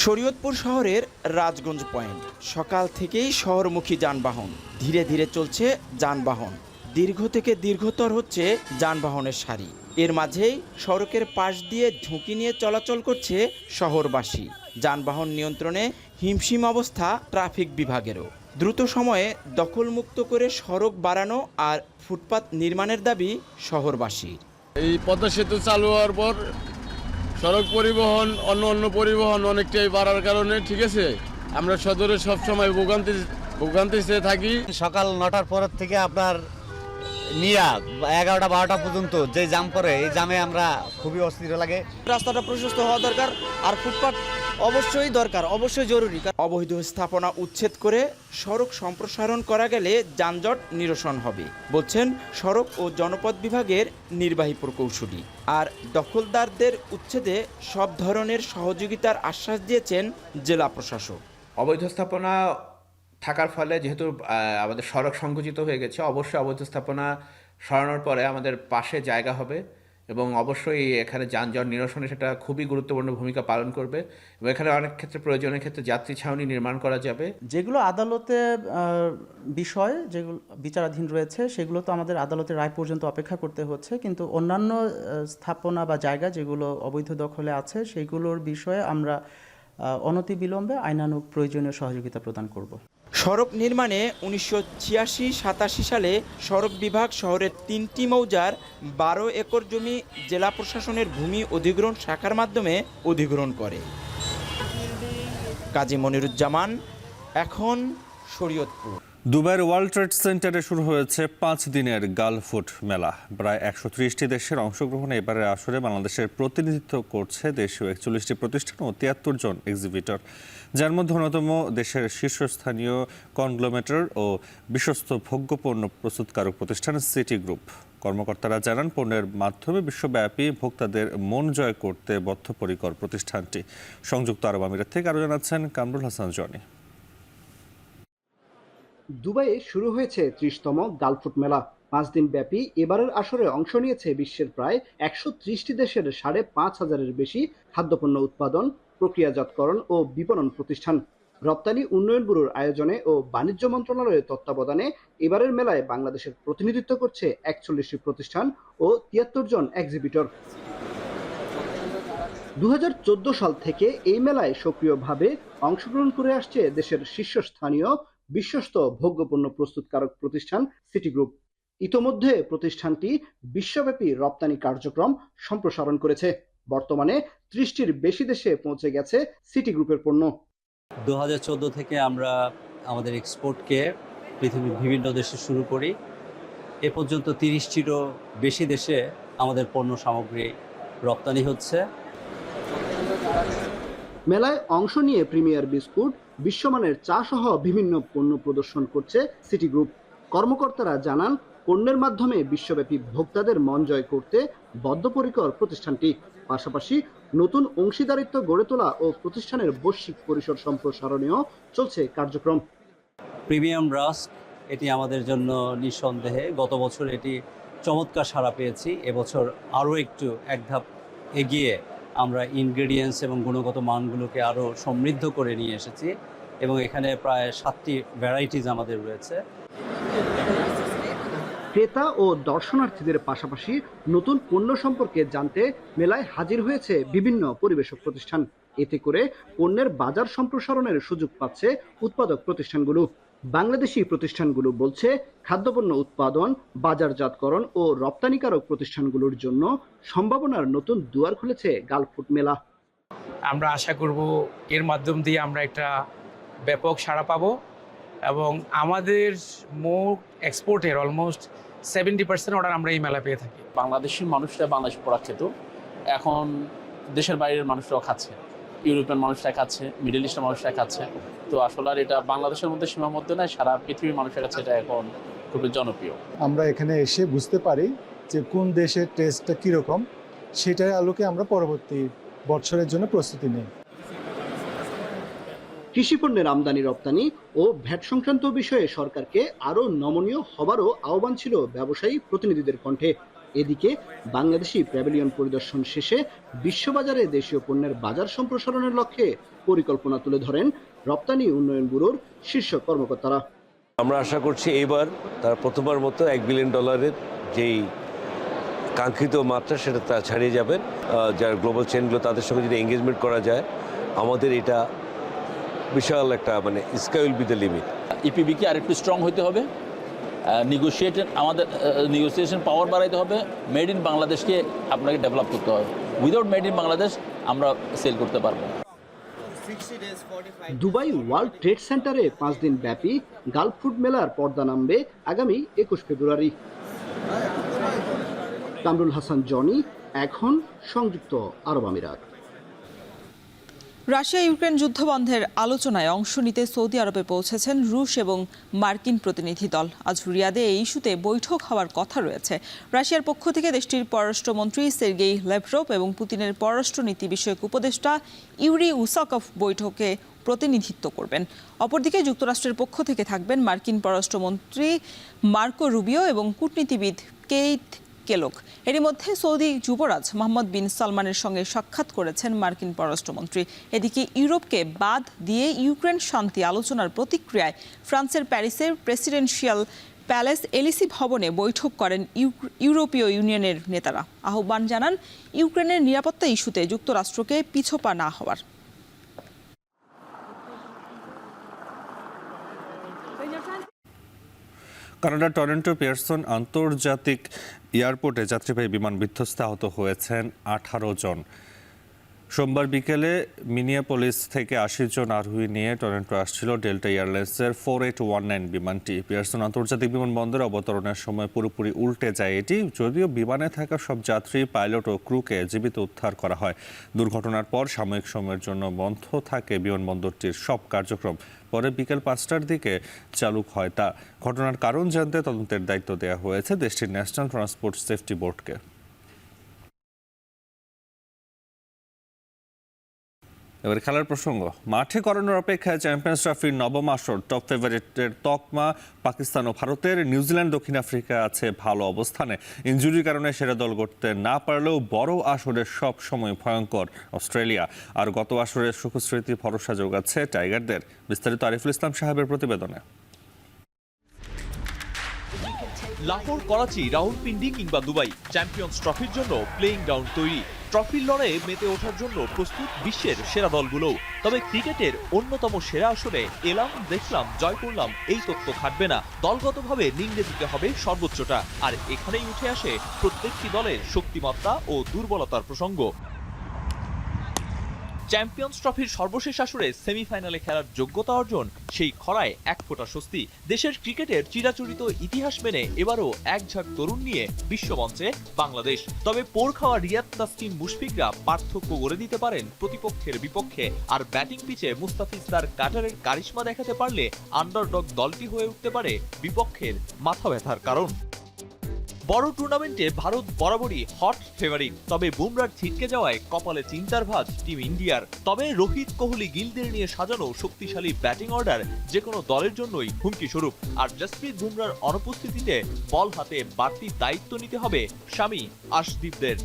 Speaker 26: শরীয়তপুর শহরের রাজগঞ্জ পয়েন্ট, সকাল থেকেই শহরমুখী যানবাহন, ধীরে ধীরে চলছে যানবাহন, দীর্ঘ থেকে দীর্ঘতর হচ্ছে যানবাহনের সারি। এর মাঝেই সড়কের পাশ দিয়ে ঝুঁকি নিয়ে চলাচল করছে শহরবাসী। যানবাহন নিয়ন্ত্রণে হিমশিম অবস্থা ট্রাফিক বিভাগেরও। দ্রুত সময়ে দখলমুক্ত করে সড়ক বাড়ানো আর ফুটপাত নির্মাণের দাবি শহরবাসীর।
Speaker 30: এই পদ্মা সেতু চালু হওয়ার পর সড়ক পরিবহন, অন্য পরিবহন অনেকটাই বাড়ার কারণে, ঠিক আছে, আমরা সদরে সবসময় ভোগান্তিতে থাকি।
Speaker 31: সকাল 9টার পর থেকে আপনার নিয়া 11টা 12টা পর্যন্ত যে জাম পড়ে, এই জামে আমরা খুবই অস্থির লাগে।
Speaker 22: রাস্তাটা প্রশস্ত হওয়া দরকার, আর ফুটপাত অবশ্যই দরকার, অবশ্যই জরুরি।
Speaker 26: অবৈধ স্থাপনা উচ্ছেদ করে সড়ক সম্প্রসারণ করা গেলে যানজট নিরসন হবে, বলছেন সড়ক ও জনপথ বিভাগের নির্বাহী প্রকৌশলী। আর দখলদারদের উচ্ছেদে সব ধরনের সহযোগিতার আশ্বাস দিয়েছেন জেলা প্রশাসক।
Speaker 32: অবৈধ স্থাপনা থাকার ফলে যেহেতু আমাদের সড়ক সংকুচিত হয়ে গেছে, অবশ্যই অবৈধ স্থাপনা সরানোর পরে আমাদের পাশে জায়গা হবে এবং অবশ্যই এখানে যানজট নিরসনে সেটা খুবই গুরুত্বপূর্ণ ভূমিকা পালন করবে এবং এখানে অনেক ক্ষেত্রে প্রয়োজনের ক্ষেত্রে যাত্রী ছাউনি নির্মাণ করা যাবে।
Speaker 9: যেগুলো আদালতে বিষয় যেগুলো বিচারাধীন রয়েছে সেগুলো তো আমাদের আদালতের রায় পর্যন্ত অপেক্ষা করতে হচ্ছে, কিন্তু অন্যান্য স্থাপনা বা জায়গা যেগুলো অবৈধ দখলে আছে সেগুলোর বিষয়ে আমরা অনতিবিলম্বে আইনানুগ প্রয়োজনীয় সহযোগিতা প্রদান করব।
Speaker 26: সড়ক নির্মাণে 1986-87 সালে সড়ক বিভাগ শহরের 3টি মৌজার 12 একর জমি জেলা প্রশাসনের ভূমি অধিগ্রহণ শাখার মাধ্যমে অধিগ্রহণ করে। কাজী মনিরুজ্জামান, এখন শরীয়তপুর।
Speaker 3: দুবাইয়ের ওয়ার্ল্ড ট্রেড সেন্টারে শুরু হয়েছে 5 দিনের গালফুট মেলা। প্রায় 130টি দেশের অংশগ্রহণে এবারের আসরে বাংলাদেশের প্রতিনিধিত্ব করছে দেশীয় 41টি প্রতিষ্ঠান ও 73 জন এক্সিবিটর, যার মধ্যে অন্যতম দেশের শীর্ষস্থানীয় কনগ্লোমেরেটর ও বিশ্বস্ত ভোগ্যপণ্য প্রস্তুতকারক প্রতিষ্ঠান সিটি গ্রুপ। কর্মকর্তারা জানান, পণ্যের মাধ্যমে বিশ্বব্যাপী ভোক্তাদের মন জয় করতে বদ্ধপরিকর প্রতিষ্ঠানটি। সংযুক্ত আরব আমিরাত থেকে আরও জানাচ্ছেন কামরুল হাসান জনি।
Speaker 11: দুবাইয়ে শুরু হয়েছে 30তম গালফুট মেলা। 5 দিন ব্যাপী এবারের আসরে অংশ নিয়েছে বিশ্বের প্রায় 130টি দেশের 5,500-এর বেশি খাদ্যপণ্য উৎপাদন, প্রক্রিয়াজাতকরণ ও বিপণন প্রতিষ্ঠান। রপ্তানি উন্নয়ন ব্যুরোর আয়োজনে ও বাণিজ্য মন্ত্রণালয়ের তত্ত্বাবধানে এবারের মেলায় বাংলাদেশের প্রতিনিধিত্ব করছে 41টি প্রতিষ্ঠান ও 73 জন এক্সিবিটর। 2014 সাল থেকে এই মেলায় সক্রিয়ভাবে অংশগ্রহণ করে আসছে দেশের শীর্ষস্থানীয় বিশ্বস্ত ভোগ্যপণ্য প্রস্তুতকারক প্রতিষ্ঠান সিটি গ্রুপ। ইতোমধ্যে প্রতিষ্ঠানটি বিশ্বব্যাপী রপ্তানি কার্যক্রম সম্প্রসারণ করেছে। বর্তমানে 30টির বেশি দেশে পৌঁছে গেছে সিটি গ্রুপের পণ্য।
Speaker 13: 2014 থেকে আমরা আমাদের এক্সপোর্টকে পৃথিবীর বিভিন্ন দেশে শুরু করি। এ পর্যন্ত 30টিরও বেশি দেশে আমাদের পণ্য সামগ্রী রপ্তানি হচ্ছে।
Speaker 11: মেলায় অংশ নিয়ে প্রিমিয়ার বিস্কুট, বিশ্বমানের চা সহ বিভিন্ন পণ্য প্রদর্শন করছে সিটি গ্রুপ। কর্মকর্তারা জানান, পণ্যের মাধ্যমে বিশ্বব্যাপী ভোক্তাদের মন জয় করতে বদ্ধপরিকর প্রতিষ্ঠানটি। পাশাপাশি নতুন অংশীদারিত্ব গড়ে তোলা ও প্রতিষ্ঠানের বৈশ্বিক পরিসর সম্প্রসারণেও চলছে কার্যক্রম।
Speaker 13: প্রিমিয়াম রাস্ক এটি আমাদের জন্য নিঃসন্দেহে গত বছর এটি চমৎকার সাড়া পেয়েছি। এবছর আরও একটু এক ধাপ এগিয়ে আমরা ইনগ্রেডিয়েন্টস এবং গুণগত মানগুলোকে আরও সমৃদ্ধ করে নিয়ে এসেছি এবং এখানে প্রায় 7টি ভ্যারাইটিস আমাদের রয়েছে।
Speaker 11: ক্রেতা ও দর্শনার্থীদের পাশাপাশি নতুন পণ্য সম্পর্কে জানতে মেলায় হাজির হয়েছে বিভিন্ন পরিবেশক প্রতিষ্ঠান। এতে করে পণ্যের বাজার সম্প্রসারণের সুযোগ পাচ্ছে উৎপাদক প্রতিষ্ঠানগুলো। বাংলাদেশি প্রতিষ্ঠানগুলো বলছে, খাদ্যপণ্য উৎপাদন, বাজারজাতকরণ ও রপ্তানিকারক প্রতিষ্ঠানগুলোর জন্য সম্ভাবনার নতুন দুয়ার খুলেছে গালফুট মেলা।
Speaker 14: আমরা আশা করব এর মাধ্যম দিয়ে আমরা একটা ব্যাপক সাড়া পাবো এবং আমাদের মোট এক্সপোর্টের অলমোস্ট 70% অর্ডার আমরা এই মেলা পেয়ে থাকি।
Speaker 15: বাংলাদেশি মানুষরা বাংলাদেশ প্রোডাক্ট খেত, এখন দেশের বাইরের মানুষরাও খাচ্ছে, ইউরোপিয়ান মানুষরা খাচ্ছে, মিডল ইস্টের মানুষরা খাচ্ছে। তো আসলে আর এটা বাংলাদেশের মধ্যে সীমাবদ্ধ নয়, সারা পৃথিবীর মানুষের কাছে এটা এখন খুবই জনপ্রিয়।
Speaker 16: আমরা এখানে এসে বুঝতে পারি যে কোন দেশের টেস্টটা কীরকম, সেটার আলোকে আমরা পরবর্তী বছরের জন্য প্রস্তুতি নিই।
Speaker 11: কৃষিপণ্যের আমদানি রপ্তানি ও ভ্যাট সংক্রান্ত বিষয়ে সরকারকে আরও নমনীয় হবারও আহ্বান ছিল ব্যবসায়ী প্রতিনিধিদের কণ্ঠে। এদিকে বাংলাদেশি প্যাভিলিয়ন পরিদর্শন শেষে বিশ্ববাজারে দেশীয় পণ্যের বাজার সম্প্রসারণের লক্ষ্যে পরিকল্পনা তুলে ধরেন রপ্তানি উন্নয়ন ব্যুরোর শীর্ষ কর্মকর্তারা।
Speaker 17: আমরা আশা করছি এইবার তারা প্রথমবার মতো $1 বিলিয়ন যেই কাঙ্ক্ষিত মাত্রা সেটা তা ছাড়িয়ে যাবেন। যারা গ্লোবাল চেনগুলো তাদের সঙ্গে যদি এঙ্গেজমেন্ট করা যায়, আমাদের এটা বিশাল একটা মানে sky will be the limit.
Speaker 15: ইপিবিকে আরেকটু স্ট্রং হতে হবে, আমাদের নেগোসিয়েশন পাওয়ার বাড়াইতে হবে, মেড ইন বাংলাদেশকে আপনাকে ডেভেলপ করতে হবে। উইদাউট মেড ইন বাংলাদেশ আমরা সেল করতে পারবো।
Speaker 11: দুবাই ওয়ার্ল্ড ট্রেড সেন্টারে 5 দিন ব্যাপী গালফুট মেলার পর্দা নামবে আগামী 21 ফেব্রুয়ারি। কামরুল হাসান জনি, এখন সংযুক্ত আরব আমিরাত।
Speaker 2: রাশিয়া ইউক্রেন যুদ্ধবন্ধের আলোচনায় অংশ নিতে সৌদি আরবে পৌঁছেছেন রুশ এবং মার্কিন প্রতিনিধি দল। আজ রিয়াদে এই ইস্যুতে বৈঠক হওয়ার কথা রয়েছে। রাশিয়ার পক্ষ থেকে দেশটির পররাষ্ট্রমন্ত্রী সের্গেই ল্যাভরভ এবং পুতিনের পররাষ্ট্রনীতি বিষয়ক উপদেষ্টা ইউরি উসাকভ বৈঠকে প্রতিনিধিত্ব করবেন। অপরদিকে যুক্তরাষ্ট্রের পক্ষ থেকে থাকবেন মার্কিন পররাষ্ট্রমন্ত্রী মার্কো রুবিও এবং কূটনীতিবিদ কেইথ কেলক। এরই মধ্যে সৌদি যুবরাজ মোহাম্মদ বিন সালমানের সঙ্গে সাক্ষাৎ করেছেন মার্কিন পররাষ্ট্রমন্ত্রী। এদিকে ইউরোপকে বাদ দিয়ে ইউক্রেন শান্তি আলোচনার প্রতিক্রিয়ায় ফ্রান্সের প্যারিসের প্রেসিডেন্সিয়াল প্যালেস এলিসি ভবনে বৈঠক করেন ইউরোপীয় ইউনিয়নের নেতারা। আহ্বান জানান ইউক্রেনের নিরাপত্তা ইস্যুতে যুক্তরাষ্ট্রকে পিছপা না হওয়ার।
Speaker 3: কানাডার টরন্টো পিয়ারসন আন্তর্জাতিক এয়ারপোর্টে যাত্রীবাহী বিমান বিধ্বস্তে আহত হয়েছেন 18 জন। সোমবার বিকেলে মিনিয়াপোলিস থেকে 80 জন আরোহী নিয়ে টরন্টো আসছিল ডেল্টা এয়ারলাইন্সের 4819 বিমানটি। পিয়ারসন আন্তর্জাতিক বিমানবন্দরে অবতরণের সময় পুরোপুরি উল্টে যায় এটি। যদিও বিমানে থাকা সব যাত্রী, পাইলট ও ক্রুকে জীবিত উদ্ধার করা হয়। দুর্ঘটনার পর সাময়িক সময়ের জন্য বন্ধ থাকে বিমানবন্দরটির সব কার্যক্রম। পরে বিকেল 5টার দিকে চালু হয় তা। ঘটনার কারণ জানতে তদন্তের দায়িত্ব দেওয়া হয়েছে দেশটির ন্যাশনাল ট্রান্সপোর্ট সেফটি বোর্ডকে। এবার খেলার প্রসঙ্গ। মাঠে করানোর অপেক্ষায় চ্যাম্পিয়ন্স ট্রফির নবম আসর টপ ফেভারিটের তকমা পাকিস্তান ও ভারতের। নিউজিল্যান্ড, দক্ষিণ আফ্রিকা আছে ভালো অবস্থানে। ইনজুরির কারণে সেরা দল গড়তে না পারলেও বড় আসরের সব সময় ভয়ঙ্কর অস্ট্রেলিয়া। আর গত আসরের সুখস্মৃতি ভরসা যোগাচ্ছে টাইগারদের। বিস্তারিত আরিফুল ইসলাম সাহেবের প্রতিবেদনে।
Speaker 1: লাহোর, করাচি, রাওয়ালপিন্ডি কিংবা দুবাই, চ্যাম্পিয়ন্স ট্রফির জন্য প্লেইং গ্রাউন্ড তৈরি। ট্রফির লড়াইয়ে মেতে ওঠার জন্য প্রস্তুত বিশ্বের সেরা দলগুলো। তবে ক্রিকেটের অন্যতম সেরা আসরে এলাম, দেখলাম, জয় করলাম এই তত্ত্ব খাটবে না। দলগতভাবে নিংড়ে দিতে হবে সর্বোচ্চটা। আর এখানেই উঠে আসে প্রত্যেকটি দলের শক্তিমত্তা ও দুর্বলতার প্রসঙ্গ। চ্যাম্পিয়ন্স ট্রফির সর্বশেষ আসরে সেমিফাইনালে খেলার যোগ্যতা অর্জন, সেই খরায় এক ফোঁটা স্বস্তি। দেশের ক্রিকেটের চিরাচরিত ইতিহাস মেনে এবারও একঝাঁক তরুণ নিয়ে বিশ্বমঞ্চে বাংলাদেশ। তবে পোর খাওয়া রিয়াদ, তাসকিন, মুশফিকরা পার্থক্য গড়ে দিতে পারেন প্রতিপক্ষের বিপক্ষে। আর ব্যাটিং পিচে মুস্তাফিজ তার কাটারের কারিশমা দেখাতে পারলে আন্ডারডগ দলটি হয়ে উঠতে পারে বিপক্ষের মাথা ব্যথার কারণ। বড় টুর্নামেন্টে ভারত বরাবরই হট ফেভারিট। তবে বুমরার ছিটকে যাওয়ায় কপালে চিন্তার ভাঁজ টিম ইন্ডিয়ার। তবে রোহিত, কোহলি, গিলদের নিয়ে সাজানো শক্তিশালী ব্যাটিং অর্ডার যে কোনো দলের জন্যই হুমকি স্বরূপ। আর জসপ্রীত বুমরার অনুপস্থিতিতে বল হাতে বাড়তি দায়িত্ব নিতে হবে শামি আশদীপদের।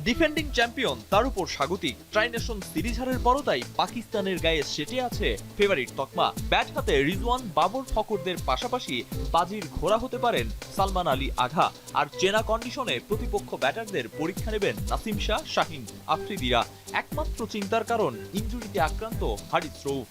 Speaker 1: ডিফেন্ডিং চ্যাম্পিয়ন, তার উপর স্বাগতিক। ট্রাই নেশন সিরিজ হারের বড়তাই পাকিস্তানের গায়ে সেটে আছে ফেভারিট তকমা। ব্যাট হাতে রিজওয়ান, বাবর, ফকরদের পাশাপাশি বাজির ঘোড়া হতে পারেন সালমান আলী আঘা। আর চেনা কন্ডিশনে প্রতিপক্ষ ব্যাটারদের পরীক্ষা নেবেন নাসিম শাহ, শাহিন আফ্রিদিরা। একমাত্র চিন্তার কারণ ইনজুরিতে আক্রান্ত হারিস রউফ।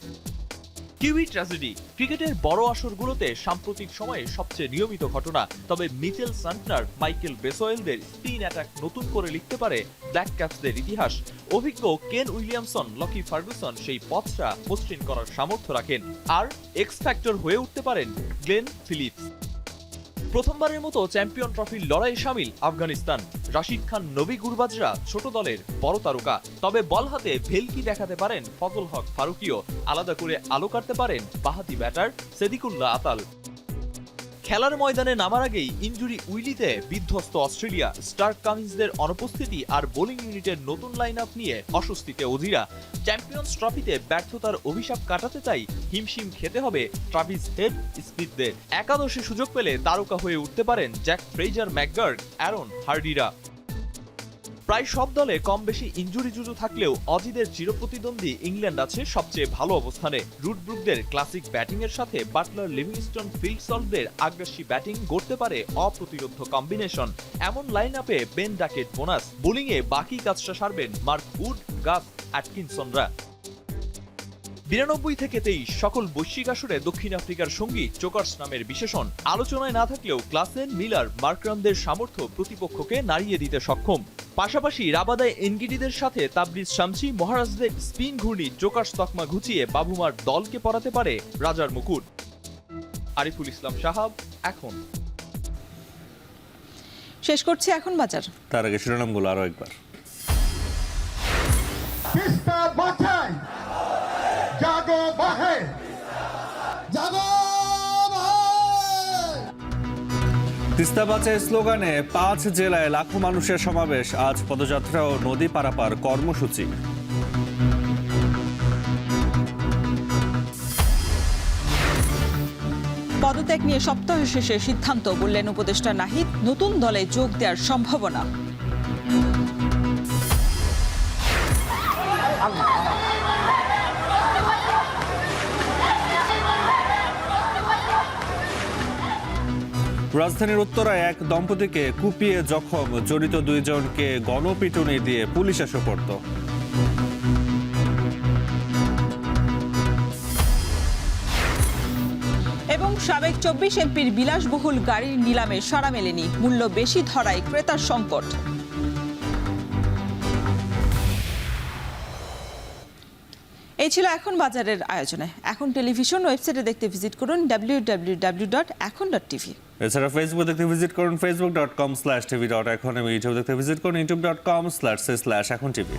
Speaker 1: কিউই ট্র্যাজেডি ক্রিকেটের বড় আসরগুলোতে সাম্প্রতিক সময়ে সবচেয়ে নিয়মিত ঘটনা। তবে Mitchell Santner, Michael বেসোয়েলদের spin attack নতুন করে লিখতে পারে ব্ল্যাক ক্যাপসদের ইতিহাস। অভিজ্ঞ কেন উইলিয়ামসন, লকি ফার্গুসন সেই পথটা মসৃণ করার সামর্থ্য রাখেন। আর এক্স ফ্যাক্টর হয়ে উঠতে পারেন গ্লেন ফিলিপস। প্রথমবারের মতো চ্যাম্পিয়ন ট্রফির লড়াইয়ে শামিল আফগানিস্তান। রাশিদ খান, নবী গুরবাজরা ছোট দলের বড় তারকা। তবে বল হাতে ভেলকি দেখাতে পারেন ফজল হক ফারুকিও। আলাদা করে আলো কাটতে পারেন বাহাতি ব্যাটার সেদিকুল্লাহ আতাল। খেলার ময়দানে নামার আগেই ইনজুরি উইলিতে বিধ্বস্ত অস্ট্রেলিয়া। স্টার্ক কামিন্সদের অনুপস্থিতি আর বোলিং ইউনিটের নতুন লাইন আপ নিয়ে অস্বস্তিতে অধীরা। চ্যাম্পিয়ন্স ট্রফিতে ব্যর্থতার অভিশাপ কাটাতে তাই হিমশিম খেতে হবে ট্রাভিস হেড, স্মিথদের। একাদশে সুযোগ পেলে তারকা হয়ে উঠতে পারেন জ্যাক ফ্রেজার, ম্যাকগার্ড, অ্যারন হার্ডিরা। প্রায় সব দলে কম বেশি ইনজুরি জুজু থাকলেও অজিদের চিরপ্রতিদ্বন্দ্বী ইংল্যান্ড আছে সবচেয়ে ভালো অবস্থানে। রুট ব্রুকদের ক্লাসিক ব্যাটিং এর সাথে বাটলার, লিভিংস্টন, ফিল সল্টদের আগ্রাসী ব্যাটিং গড়তে পারে অপ্রতিরোধ্য কম্বিনেশন। এমন লাইন আপে বেন ডাকেট বোনাস। বোলিংয়ে বাকি কাজটা সারবেন মার্ক উড, গাস, অ্যাটকিনসনরা। 92 থেকে 23 সকল বৈশ্বিক আসরে দক্ষিণ আফ্রিকার সঙ্গী চোকার্স নামের বিশেষণ আলোচনায় না থাকলেও ক্লাসেন, মিলার, মার্করামদের সামর্থ্য প্রতিপক্ষকে নাড়িয়ে দিতে সক্ষম। পাশাপাশি রাবাদায় এনগিডিদের সাথে তাবরিজ শামসি, মহারাজদের স্পিন ঘূর্ণি চোকার্স তকমা ঘুচিয়ে বাবুমার দলকে পরাতে পারে রাজার মুকুট। আরিফুল ইসলাম সাহাব, এখন।
Speaker 2: শেষ করছি এখন বাজার।
Speaker 3: তার আগে শিরোনামগুলো আরো একবার।
Speaker 4: জাগো বাহে, জাগো
Speaker 3: তিস্তা বাঁচাও স্লোগানে 5 জেলায় লাখো মানুষের সমাবেশ। আজ পদযাত্রা ও নদী পারাপার কর্মসূচি।
Speaker 2: পদত্যাগ নিয়ে সপ্তাহ শেষে সিদ্ধান্ত, বললেন উপদেষ্টা নাহিদ। নতুন দলে যোগ দেওয়ার সম্ভাবনা।
Speaker 3: রাজধানীর উত্তরায় এক দম্পতিকে কুপিয়ে জখম, জড়িত 2 জনকে গণপিটুনি দিয়ে পুলিশে সোপর্দ।
Speaker 2: এবং সাবেক 24 এমপির বিলাসবহুল গাড়ির নিলামে সাড়া মেলেনি, মূল্য বেশি ধরায় ক্রেতার সংকট। এই ছিল এখন বাজারের আয়োজনে। এখন টেলিভিশন ওয়েবসাইটে দেখতে ভিজিট করুন www.ekhon.tv।
Speaker 3: এছাড়া ফেসবুক দেখতে ভিজিট করুন facebook.com/tv.ekhon এবং ইউটিউব দেখতে ভিজিট করুন youtube.com/ekhon TV।